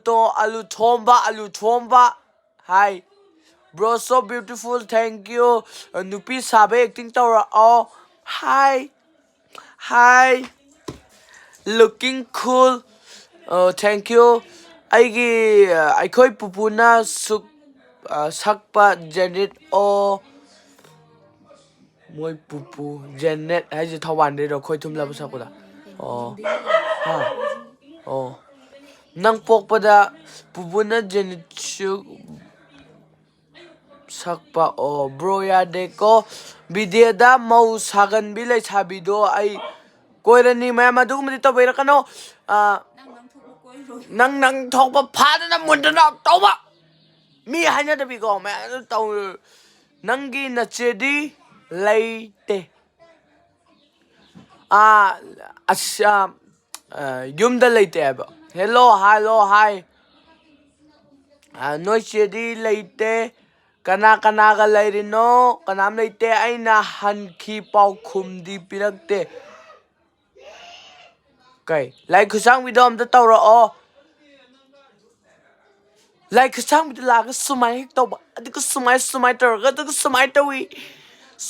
thomba hi bro so beautiful thank you nupi sabe acting tawra oh hi looking cool thank you aigoi pupuna suk sakpa janet o moi pupu janet haji thawan de ro khoi thum la sakula oh ha oh nang pokpada pupuna janet suk sakpa o bro ya deko video da mau sagan bi lai sabido ai koirani maya madugumdi to beira kano nang thokpa phadana mundana tawba mi hanya da bigo ma taw nangi nachedi leite yumda leite aba hello hi noi chedi leite kana ga leirino kanam leite aina hanki pau khumdi pirakte Okay, like kusang video am tawra o like kusang video laga sumai tawba adiku sumai tawra adiku sumai tawi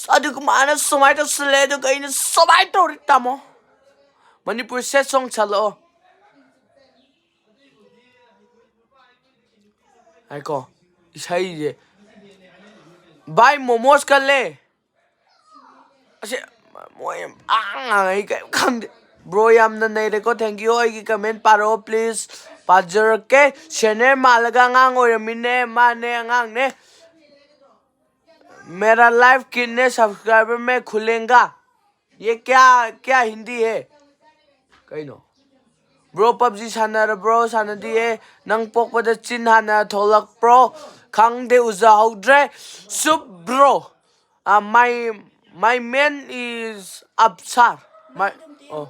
adiku mana sumai taw sile adiku ina sumai tawri tamo Manipur set song chalo aiko isai je buy momos kale ase moyam ai kai khang bro yamna nei reko thank you ai comment paro please pajar ke channel malaga ngang oramine mane ngang ne मेरा live कितने subscriber में खुलेगा ये क्या हिंदी है कहीं no bro PUBG Sanar bro सानदी है नंग पोकपद चिन हाना थोलक प्रो खंगदे उजा हौद्रे सुप bro my man is Absar my oh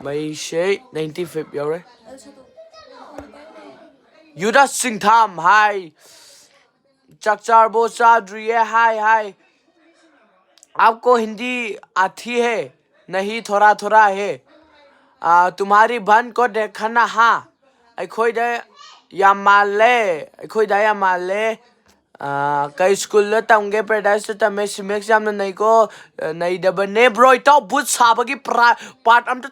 my shay 95 yore Yuda Singh Tham hi चकचार बो चादरी है हाय आपको हिंदी आती है नहीं थोड़ा है तुम्हारी बहन को देखना हाँ अखोइदा यामाले कई स्कूल तमगे पैराडाइज तमे सिमेक्स यामना नहीं को नहीं दबने ब्रो इतो बुत साबगी पार्ट अमत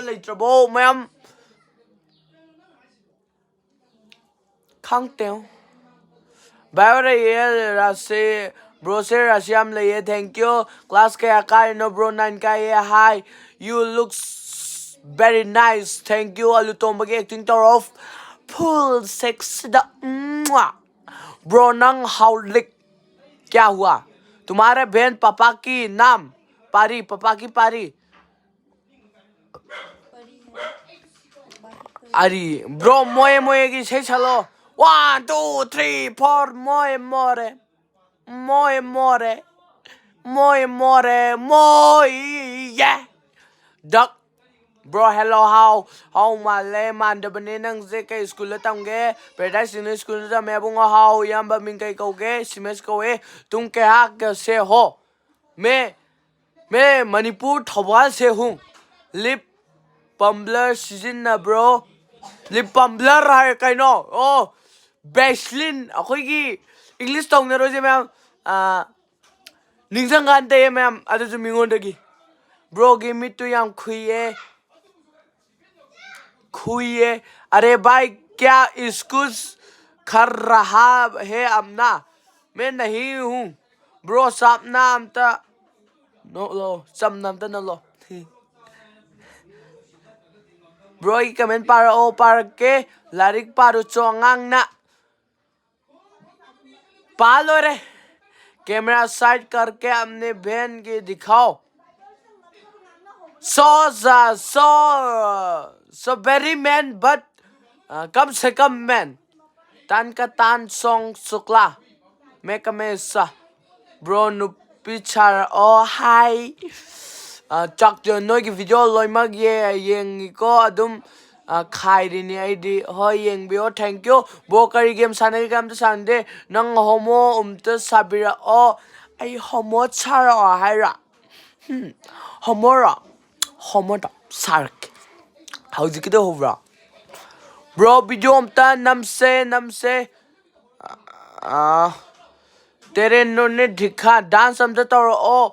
लेत्रबो ma'am Khang teo. Bayore ye rase bro se rasiam le ye thank you. Class ke akai no bro 9 ka ye hi. You look very nice. Thank you. Alu tombage acting tour of full sex da bro nang haulik क्या हुआ तुम्हारे बहन पापा की नाम पापा की पारी अरे ब्रो मोए की सही चलो 1 2 3 4 moe yeah duck. Bro, hello, how male man da bane nang je kai school tam ge paradise in school da me bunga how yamba min kai kau ge simes kau e tum ke ha ke se ho me Manipur thawal se hung lip pumbler season na bro lip pumbler hai kai no oh Baselin akhoi English tong na ro je ma'am ningsang gan te ma'am adu ju mingon da gi bro give me to yam खुए अरे भाई क्या school कर रहा है अपना मैं नहीं हूँ ब्रो सब नाम ता नो लो सब नाम ता नो लो ब्रो ये कमेंट पार के लारिक पारो चोंगांग ना पालो रे कैमरा साइड करके अपने बहन के दिखाओ so very man but कम से कम man tan ka tan song sukla me kamesa bro nu pichar oh hi chak jo noi ki video loi mag ye yeng ko adum khai ri ni id ho yeng bio thank you bo kari game sanai gam ta sande nang homo ta sabira o ai homo chara o haira homora homoda sark how's it over bro video amta namse तेरे ने दिखा dance समझा तो ओ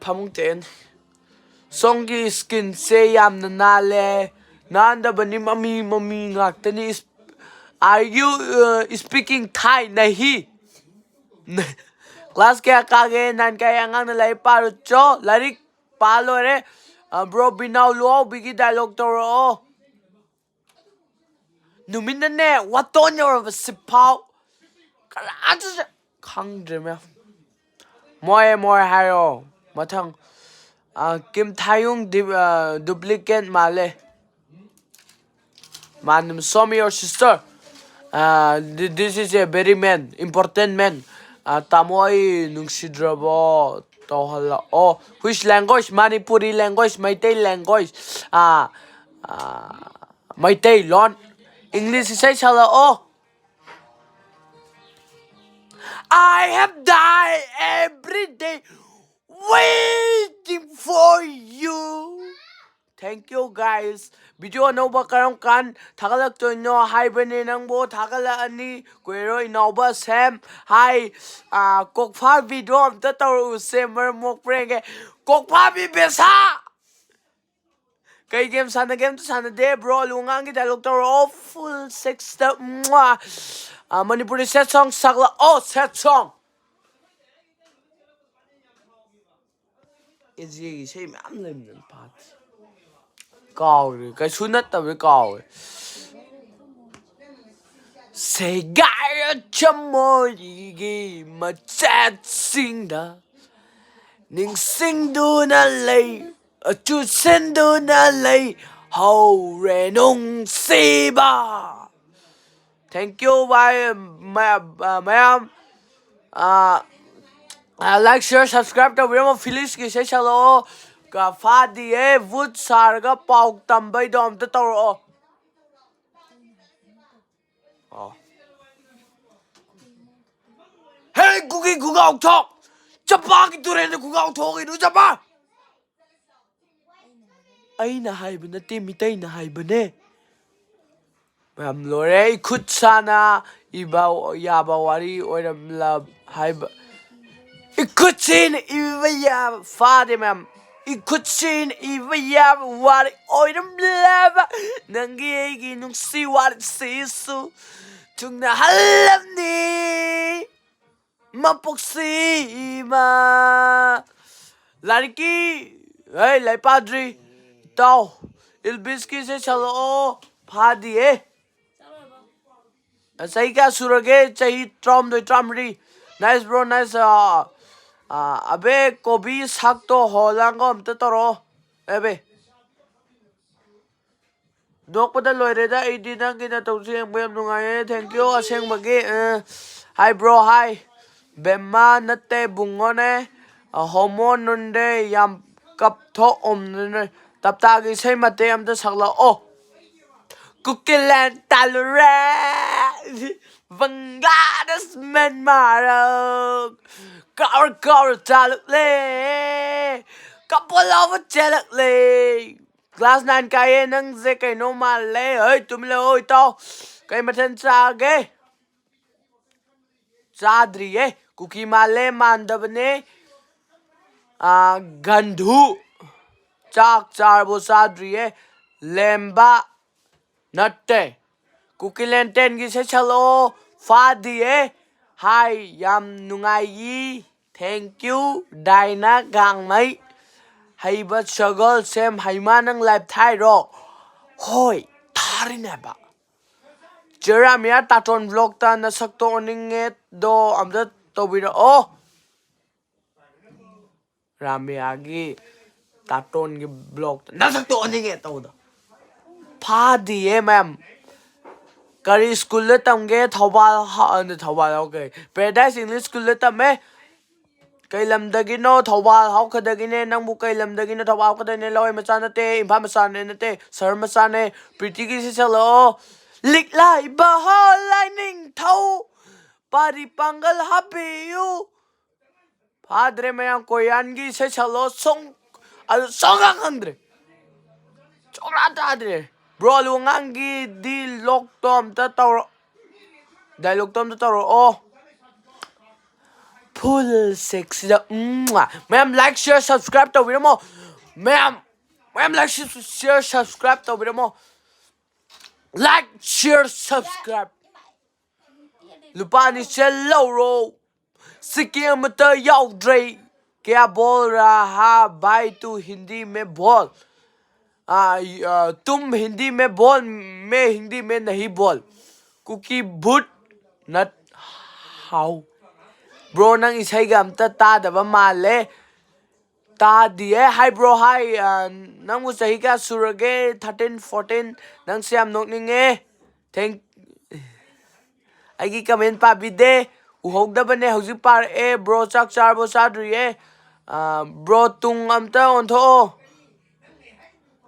फमुंगतेन song की skin से याम नाले नांदा बनी mummy ngakतनी are you speaking Thai नहीं class क्या कागे नान क्या यांगांग ना लाई पारो चो लारिक पालो रे bro binau luo bigi dialogue to ro numin ne waton yor sipao kala aju khangdre me moy hayo mathang kim thayung duplicate male man show me your sister this is a very man important man tamoi nungsidrabo tohala oh which language Manipuri language Meitei language Meitei lon English say chala oh I have died every day waiting for you. Thank you guys. Video no ba karam kan thagalak to no hi bane nang bo thagala ani koiro inauba sam hi kokpha video am ta taru semer mok prenge kokpha bi besa kai game sana game to sana de bro lungang ki dialogue to all full sex the Manipuri set song sagla oh set song is ye say man lim nan pat cao rồi cái số nít tao mới cao rồi sẽ gai ở trong môi gì mà chết sinh đã nhưng sinh duna lấy ở chút sinh duna lấy hầu rè nung si ba thank you bye ma'am like share subscribe to video Phyllis ki se chalo ka fa die wood sar ga pau tam bai dom ta toro hey kuki kugaw thok chapa ki turen kugaw thok inu chapa ai na hai bana te mitai na hai bane bam lore khut sana iba yaba wari oram la hai ikutin iba fade mam ikutin iba wari oram lava nangi gi nung si wari sisu tungna halam ni mapuksi ma lड़की hey lai padri tao ilbiski se chalo pha diye सही क्या सुरगे चाहिए term दो ट्रमरी nice bro nice अबे कोबी साग तो होलांगो हम तो तोरो अबे दोक पता लोरे दा इडी ना कि ना तो से हम नुंगाए थैंक यू असेंग बगे हाय ब्रो हाय बेमा नते बुंगो ने होमो नुंडे याम cấp thô này tập ta cái xây mặt em ta sạc là ô cookie land talure vâng ga das men mà cao ta lực lệ couple of chelak lệ class 9 cái nâng dê cái nó mà lệ ơi tụi mình ơi tao cái mà thân xa ghê Sadriye cookie male mandabne gandhu chak charbo sadriye lemba natte cookie lenten gi se chalo fa diye hi yam nungai yi thank you daina gang mai haiba struggle sem haima nang life thai ro hoi tharine ba Jeremiah taton vlog ta na sakto ninget do amda tobira oh Ramia gi taton gi vlog na sakto ninget to do pha di ma'am kari school le tamge thobal ha na thobal okay paradise english school le tame kai lamdagi no thobal hau khadagi ne nangbu kai lamdagi no thobal khadagi ne loi macha na te imphal macha ne te sir macha ne pretty gi se chalo lik lai ba ho lai ning thau pari pangal happy you padre mayang koyan gi se chalo song al songang andre chora tadre bro lungang gi di lok tom ta tawro dialog tom ta tawro oh full sex da ma'am like share subscribe to video mo ma'am like share subscribe to video mo like share subscribe lupa ni selo ro sikia mata yaudre क्या बोल रहा भाई तू हिंदी में बोल तुम हिंदी में बोल मैं हिंदी में नहीं बोल कुकी भूत नट हाउ ब्रो नंग इसai ga amta ta da ba male ta die hi bro hi nang mu sahi ka surage 13 14 nang siam nok ninge thank aigi comment pa bide u hogda bane hauji par e bro chak char bo sadri e bro tung amta on tho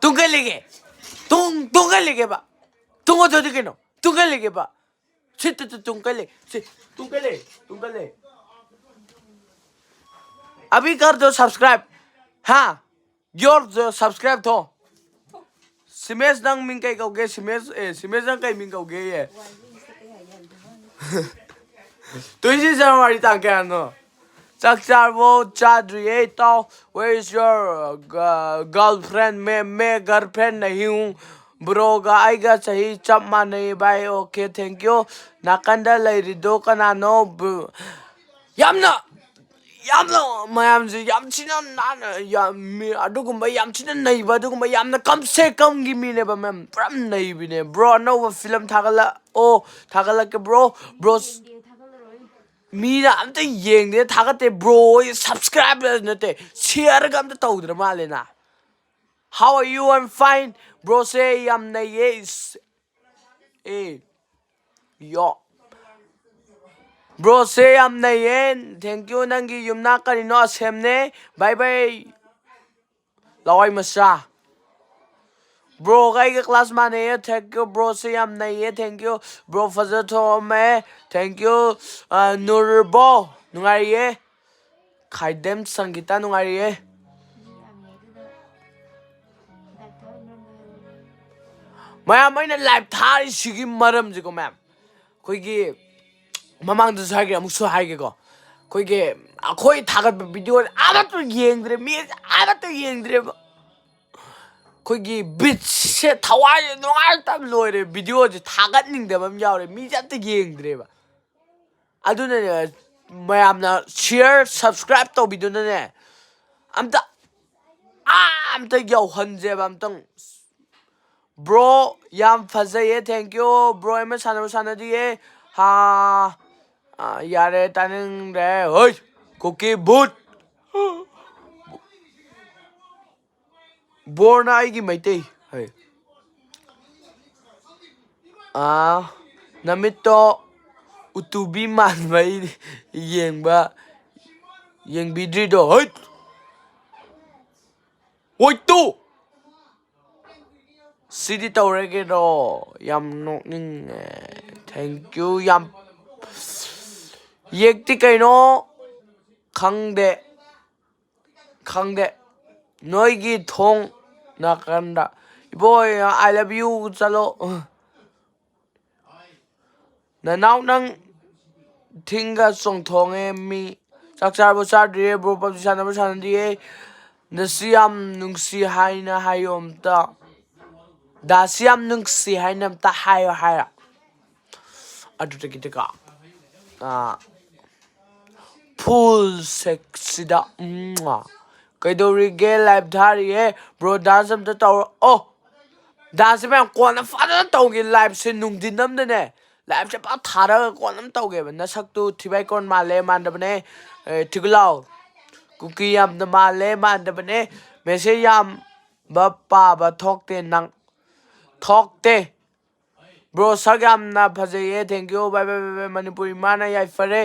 tung ke lige tung ke lige ba tung to dikino tung ke lige ba sit tung ke le sit tung ke le अभी कर दो subscribe हाँ your subscribe तो सिमेश नंग Ming कई कहोगे सिमेश नंग कई मिंग कहोगे ये तो इसी से हमारी ताकि आनो चक्चार वो चादरी तो where is your girlfriend मैं गर्लफ्रेंड नहीं हूँ ब्रो का आएगा सही चप माने बाय ओके थैंक यू नाकंदा लेरिदो कनानो यामना Yamno mayamji yamchina nana yami adugumba yamchina naiba adugumba yamna kam se kam gi mine ba mem pram naibi ne bro no film thagala oh thagala ke bro mi na amta yeng de thagate bro subscribe na te share ga amta tawdra male na how are you I'm fine bro say yam na yes yo Bro say am nayen thank you nangi yumna karino asemne bye bye lawai masra bro gai ke class mane thank you bro say am naye thank you bro faza to me thank you nurbo nungariye khaidem sangita nungariye ma'am aina live thari sigi maram jigo ma'am koigi mamang du sai ga musu hai ga koi ge akoi thagat video ama to yengdre mi ama to yengdre koi ge bit se thawai nongal tam loire video ji thagat ning de bam yaure mi ja to yengdre ba aduna ne mayam na share subscribe to video na ne amta yaw hanje bam tang bro yam fazaye thank you bro em sana diye ha यारे तानिंग रे ओय cookie भूत Borne आइगी मैते है नमितो उतुबी मान भाई येंबा Young Bidri दो होय Oi tu Sidi taurege do yam nokning thank you yam yekti kaino khangde noigi thong nakanda boy I love you chalo nanaw nang thinga song thong mi chakchar bo char dire bro pa sana bo sana die nasiam nungsi haina hayom ta dasiam nungsi haina ta hayo haya adu tikika full sexida kaidorige live dhari bro dance am ta taw oh dance me kona fada tawge live se nungdin namdane live se pa thara konam tawge na saktu thibai kon male mandabne thiglaw kuki yam na male mandabne mese yam ba pa ba thokte nang thokte bro sagam na phajaye thank you bye bye bye manipuri mana yai fare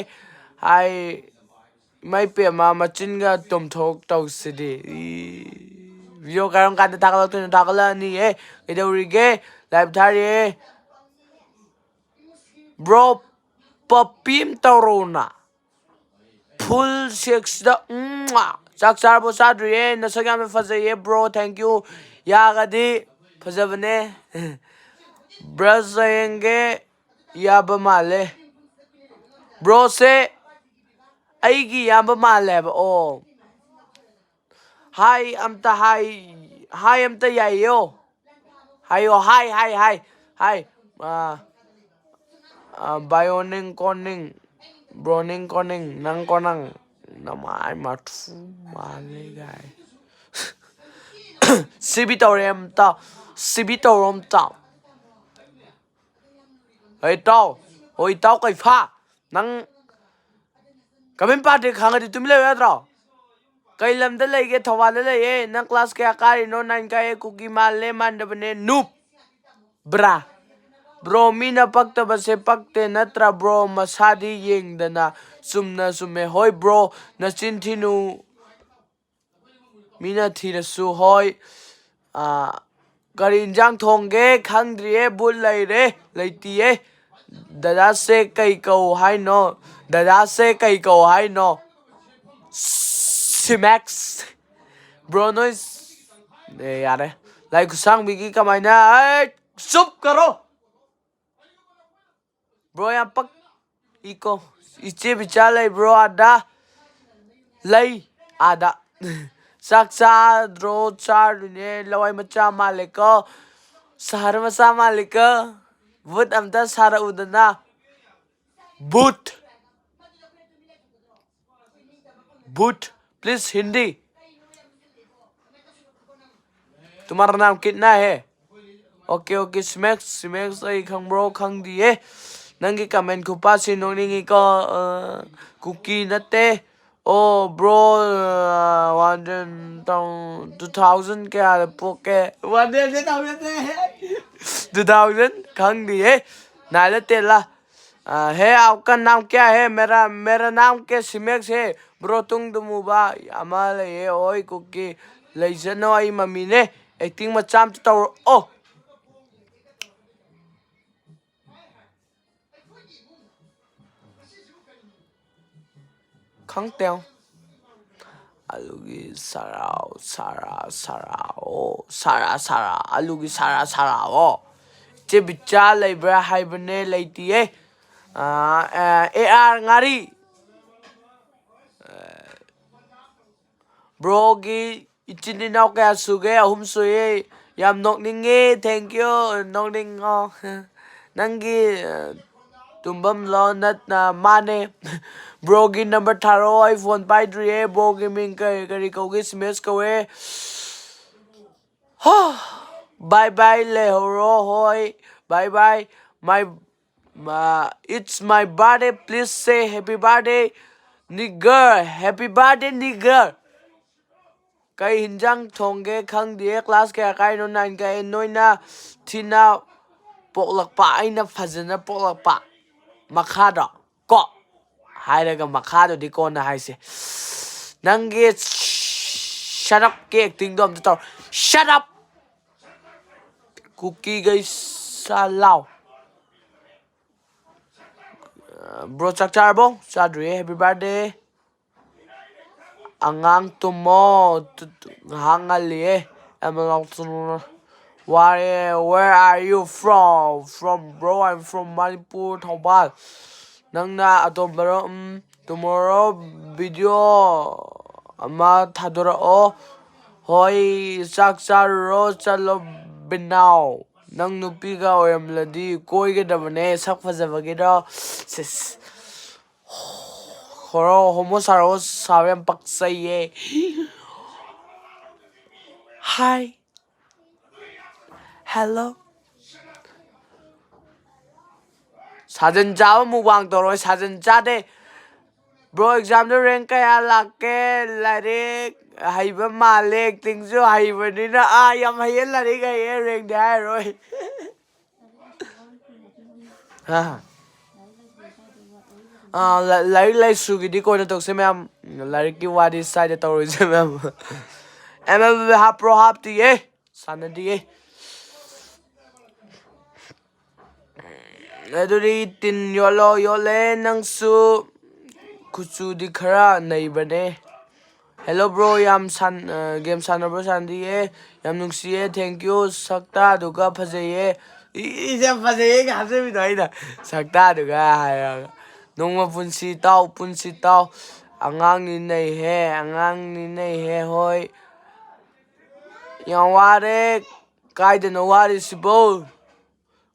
hai mai pe ma machin ga tum thok taw sidi video karam kan takala tu takala ni idorige live thari bro papim tawrona full sex da chakchar bo sadriye nasagam phajaye bro thank you yagadi phajabane brush sayenge yaba male bro se aigi yaba male ba oh hi amta hi amta yayo hayo hi bioning koning broning koning nang konang namai mathu male gai sibitorem ta hey tao oi tao kai pha nang kamen pa de khanga di tumle yadra kai lam da lege thawala le nang class kya kari no 9 ka kuki male mandabne noob bra bro mina pakta base pakte natra bro masadi yengdana sumna sume hoy bro na chinthinu mina thirasu hoy kari injang thongge khangdriye bul laire leitiye dada se kai kau hai no dada se kai kau hai no simax bro noise yare like sang bigi kamaina sup karo bro yang pak iko iche bichale bro ada lay ada saksa dro char ne lawai macha maleka sahar masa maleka wood amta sara udana boot please hindi तुम्हारा नाम कितना है okay smacks आई खंग bro खंग दिए नंगी comment को पास नोनिंगी को cookie नते ओ bro 2000 के आ पोके 2000 खंग दिए नाले तेला है आपका नाम क्या है मेरा नाम के स्मैक्स है ब्रो तुम दुमुबा हमारे ये ओई कुकी लेजनो आई मम्मी ने acting macam tu tahu oh khang teo alugi sara alugi sara oh che bicha lebra haibane leiti ar ngari bro gi ichini nau kaya suge ahum suye yam nokninge thank you nokning nangi tumbam lo nat na mane bro gi number tharo iphone pai drie bro gi ming kari ko gi smash ko bye bye le horo hoy bye bye my it's my birthday please say happy birthday nigger happy birthday nigger kai hinjang thongge khang die class kaya kai no 9 kai noina thina poklakpa aina phajana poklakpa makhada ko hairaga makhado di kona haise nange shut up cái acting đó tao shut up cookie gây sa lao bro chắc chắn bông sadri happy birthday angang tumo hangali em long where are you from bro I'm from Manipur Thauban nang na atomero tomorrow video ama thadora hoi sakcharo chalo binao nang nupiga oyamladi koigedabane sak fajabageda sis horo homo saro sawyam paksaye hi hello 사진 잡아 무방 도로 사진 짜대 bro exam the rank kaya lake larik haiba malik tingsu haiba nina yam hayen larik ay rank dai rồi ha lấy sugi đi coi nó tục xem em lấy cái qua đi sai để tao rồi xem em hap pro hap đi ấy sana đi ấy Aduri tin yolo yole nang su kuchu di khara nei bane hello bro yam san game sana bro san di e yam nungsi e thank you sakta duga phaje e ise phaje e ga se bi dai da sakta duga ha nongma punsi tau angang ni nei he hoi yang ware kai de no ware sibo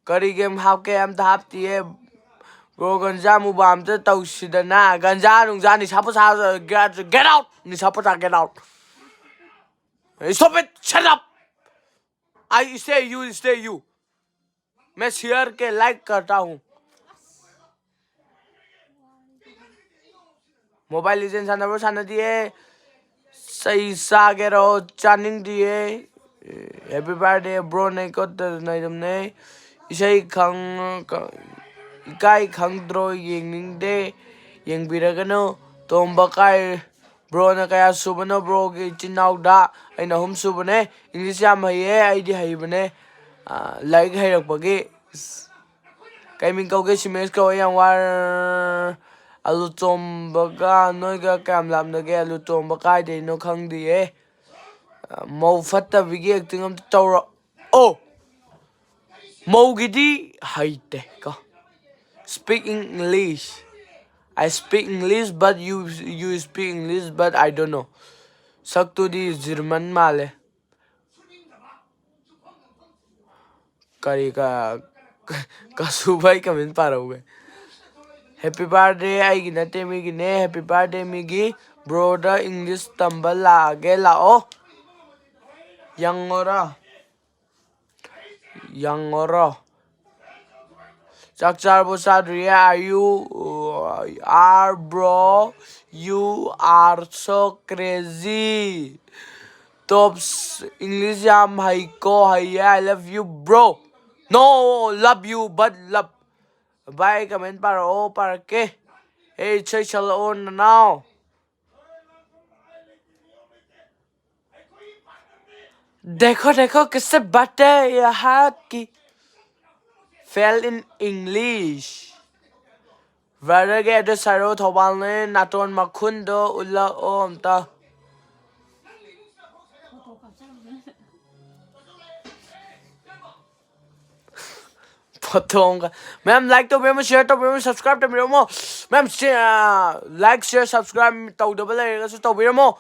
kari game hap ke am ta hap ti e bro ganja mu bam te tau sidana ganja nungja ni sapo sa get out ni sapo sa get out stop it shut up I stay you मैं share के like करता हूँ mobile legend सानबो साना दिए सही सागे रहो चानिंग दिए happy birthday bro ने को नहीं तुमने इसे kai khangdro yengning yengbiragano tomba kai bro na kaya subano bro ki chinau da aina hum subane english yam haye aidi haibane like hairak bagi kai min kauge simes ko yang war alu tomba ga noiga kam lam na ge alu tomba kai de no khangdi e mau fatta bigi acting am tawra oh mau gidi haite ka speak English. I speak English, but you speak English, but I don't know. Sak to di German male. Kari ka subay kamin paraw. Happy birthday ay ginate mi gine. Happy birthday mi gi. Broda English tambal lage lao. Yang ora. Sakchar Bosadria, bro, you are so crazy. Tops English yam haiko haya, I love you, bro. No, love you, but love. Bye, comment para ke. Hey, chal on now. देखो किससे बात है यहाँ की Fell in English. Rather get the Saro Tobalne, Naton Makundo, Ula Omta. Potonga. Ma'am, like to be share to be subscribe to me more. Ma'am, like, share, subscribe to double A to be more.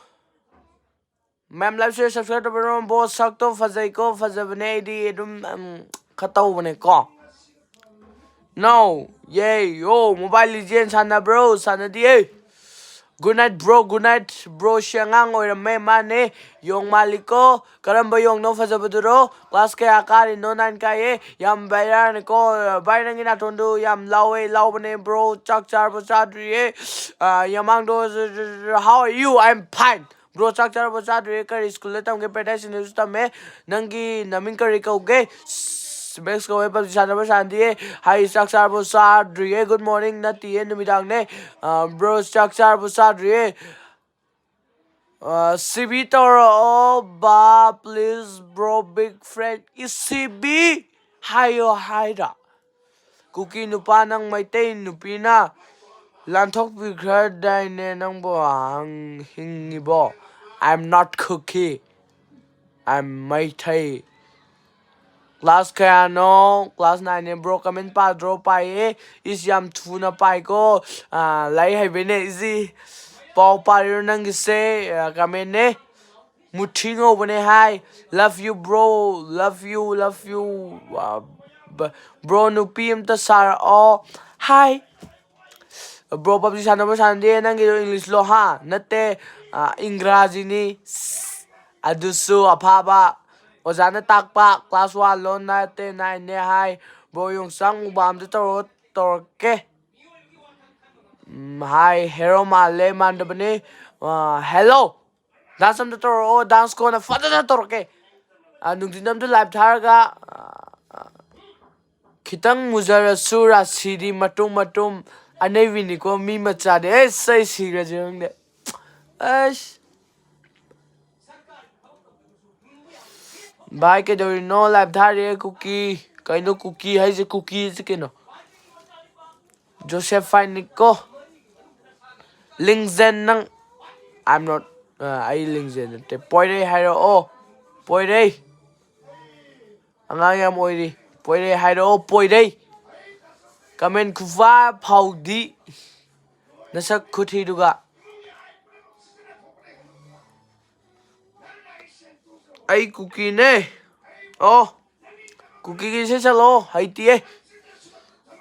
Ma'am, like, share, subscribe to be more. Both Sakto Fazaiko, Fazavane, Katobane Ko. No, yay, yo, Mobile Legends sana bro, sana di Good night bro, siya nga ngoy may mane, yung maliko, karamba yung no fazabaduro, class kaya kari no nan kaye, yam bayaran ko, bayaran ginatondo, yam law bane bro, chakchar basadri yamang do, how are you? I'm fine. Bro, chakchar basadri kari school tam ke pedasinustame, nangi naming kari kauge, Bex ko pa sana ba sandi hi sakchar bo sadri good morning nati numidang ne bro sakchar bo sadri CB toro ba please bro big friend is CB hayo haida cookie nupa ng Maitay nupina lanthok bigradine ng buang hingibo I'm not cookie I'm Maitay class kaya no class 9 bro kamen pa draw pa is yam tuna pa ko lai hai bene easy pau pa nang se kamen ne mutingo bane hai love you bro love you bro nupi am ta sar o hi bro PUBG sanaba sande nang English lo ha nate English ni adusu apaba Ozana takpa class 1 lo nate 9 ne hai bro yung sang ubam de torke hai hero male mandabane hello dance am de toro dance ko na fada na torke nung dinam de live tharga kitang muzara sura siri matum anei vini ko mi macha de sai sigra jeng de ash Bye ke dori no live thare cookie kaino cookie hai je cookie je keno Josephine Nico Lingzen nang I'm not ai Lingzen te poire hairo o poire angang yam oiri poire hairo o poire comment kuwa phawdi nasak khuthi duga ai cookie ne oh cookie ki se chalo haiti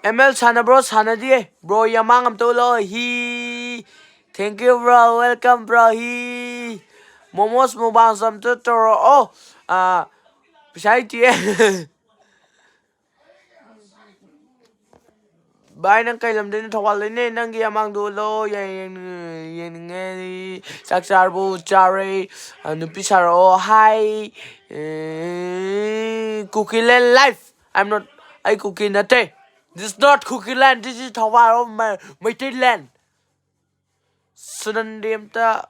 ML sana bro sana die bro yamang am to lo hi thank you bro welcome bro hi momos mobang sam to toro oh pisai tie bai nang kai lam den thawal ne nang gi amang do lo yen nge sakchar bu chare nupi saro hi cookie land life I'm not I cookie nate this is not cookie land this is thawal my land sunan dem ta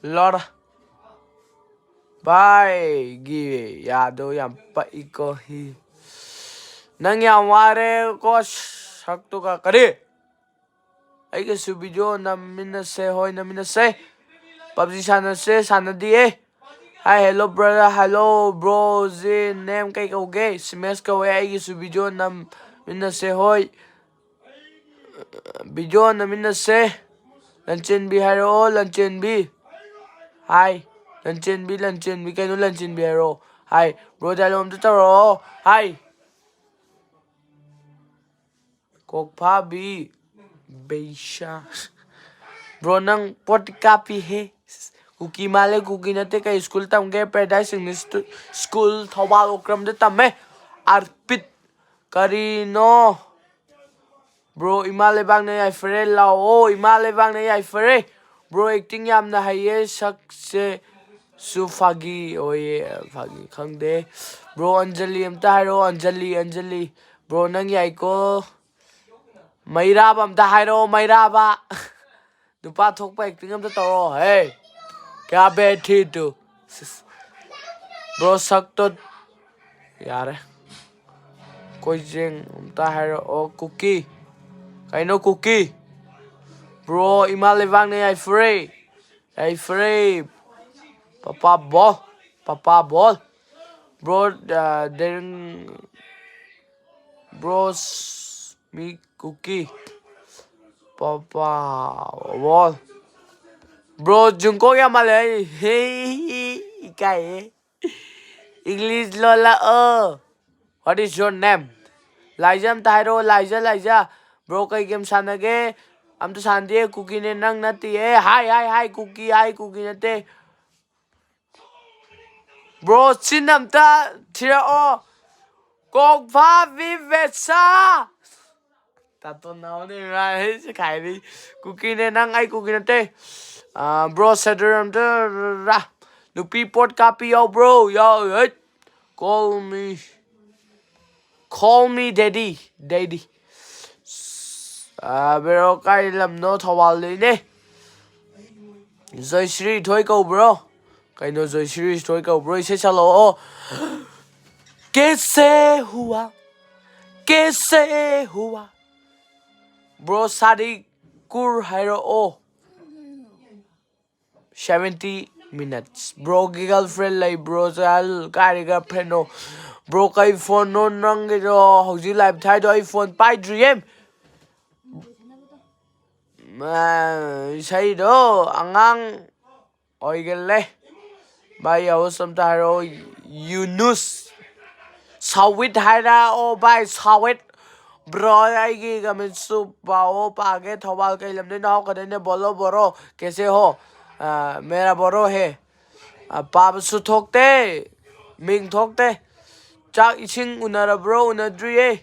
lord bye gi ya do yam pa iko hi nang yam ware ko sakto ka kare ai ke su video namina se hoy namina se PUBG sana die hi hello brother hello bro zin name kai ko ge smash ko ai ke su video namina se hoy video namina se lanchen bi haro lanchen bi hi lanchen bi kai no lanchen bi haro hi bro dalom to taro hi kok pha bi beisha bro nang podcastpi he cookie male cookie nate ka school tam ge paradise english school thobal okram de tamme arpit karino bro imale bang ne ai fere lao imale bang ne ai fere bro acting yam na haye sak se su fagi oye fagi khangde bro anjali amta hairo anjali bro nang yai ko mairaba amta hairo mairaba nupa thokpa acting amta toro hey kya बैठी तू bro sak to यार कोई jeng amta hairo o cookie kaino cookie bro imale bang ne ai free papa ball bro then bros me cookie papa ball bro jungko ya male hey kai English lola what is your name Laijam Tairo Laija bro kai game sanage am to sande cookie ne nang nati hi cookie nate bro chinam ta thira o kok pha vi vetsa ta to now ne ra he se khai đi cookie ne nang ai cookie nate bro sadaram ta ra nupi pot copy yo bro yo call me daddy Bro kai lam no thawal le ne Joy Shri thoi kau bro kai no Joy Shri thoi kau bro se chalo कैसे हुआ bro sadi kur hairo 70 minutes bro ki girlfriend lai bro sal kai girlfriend no bro kai phone no nang ge ro hoji live thai do iphone pai dream sai do angang oigelle bai yaw sam taro Yunus sawit haira bai sawit bro aigi gamin su bao pa ke thawal kai lam ne naw ka ne bolo boro kaise ho mera boro he pa su thokte ming thokte chak ising unara bro unadri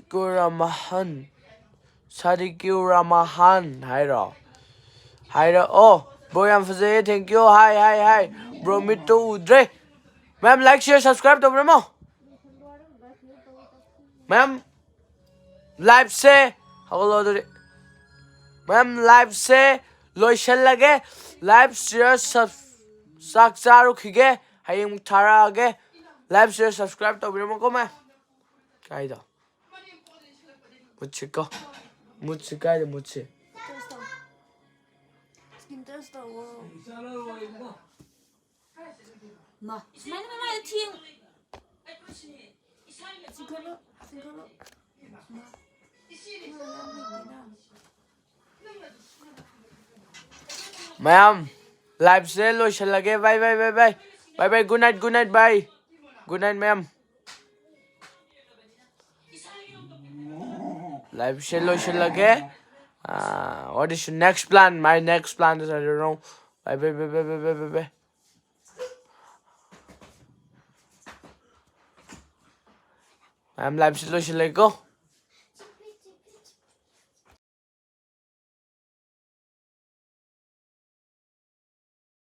kuramahan sadi kuramahan haira bro yam faze thank you hi bro mitu udre ma'am like share subscribe to bro ma'am live से ma'am live से lotion लगे live share subscribe रुखिगे हयें थारा आगे live share subscribe तो बिरमो को मैं काइदा मुझे को मुझे काइदा मुझे 마 마마 팅 मैम लाइव से लोशन लगे bye good night bye ma'am live से लोशन लगे what is your next plan my next plan is I don't know bye ma'am live से लोशन लगे go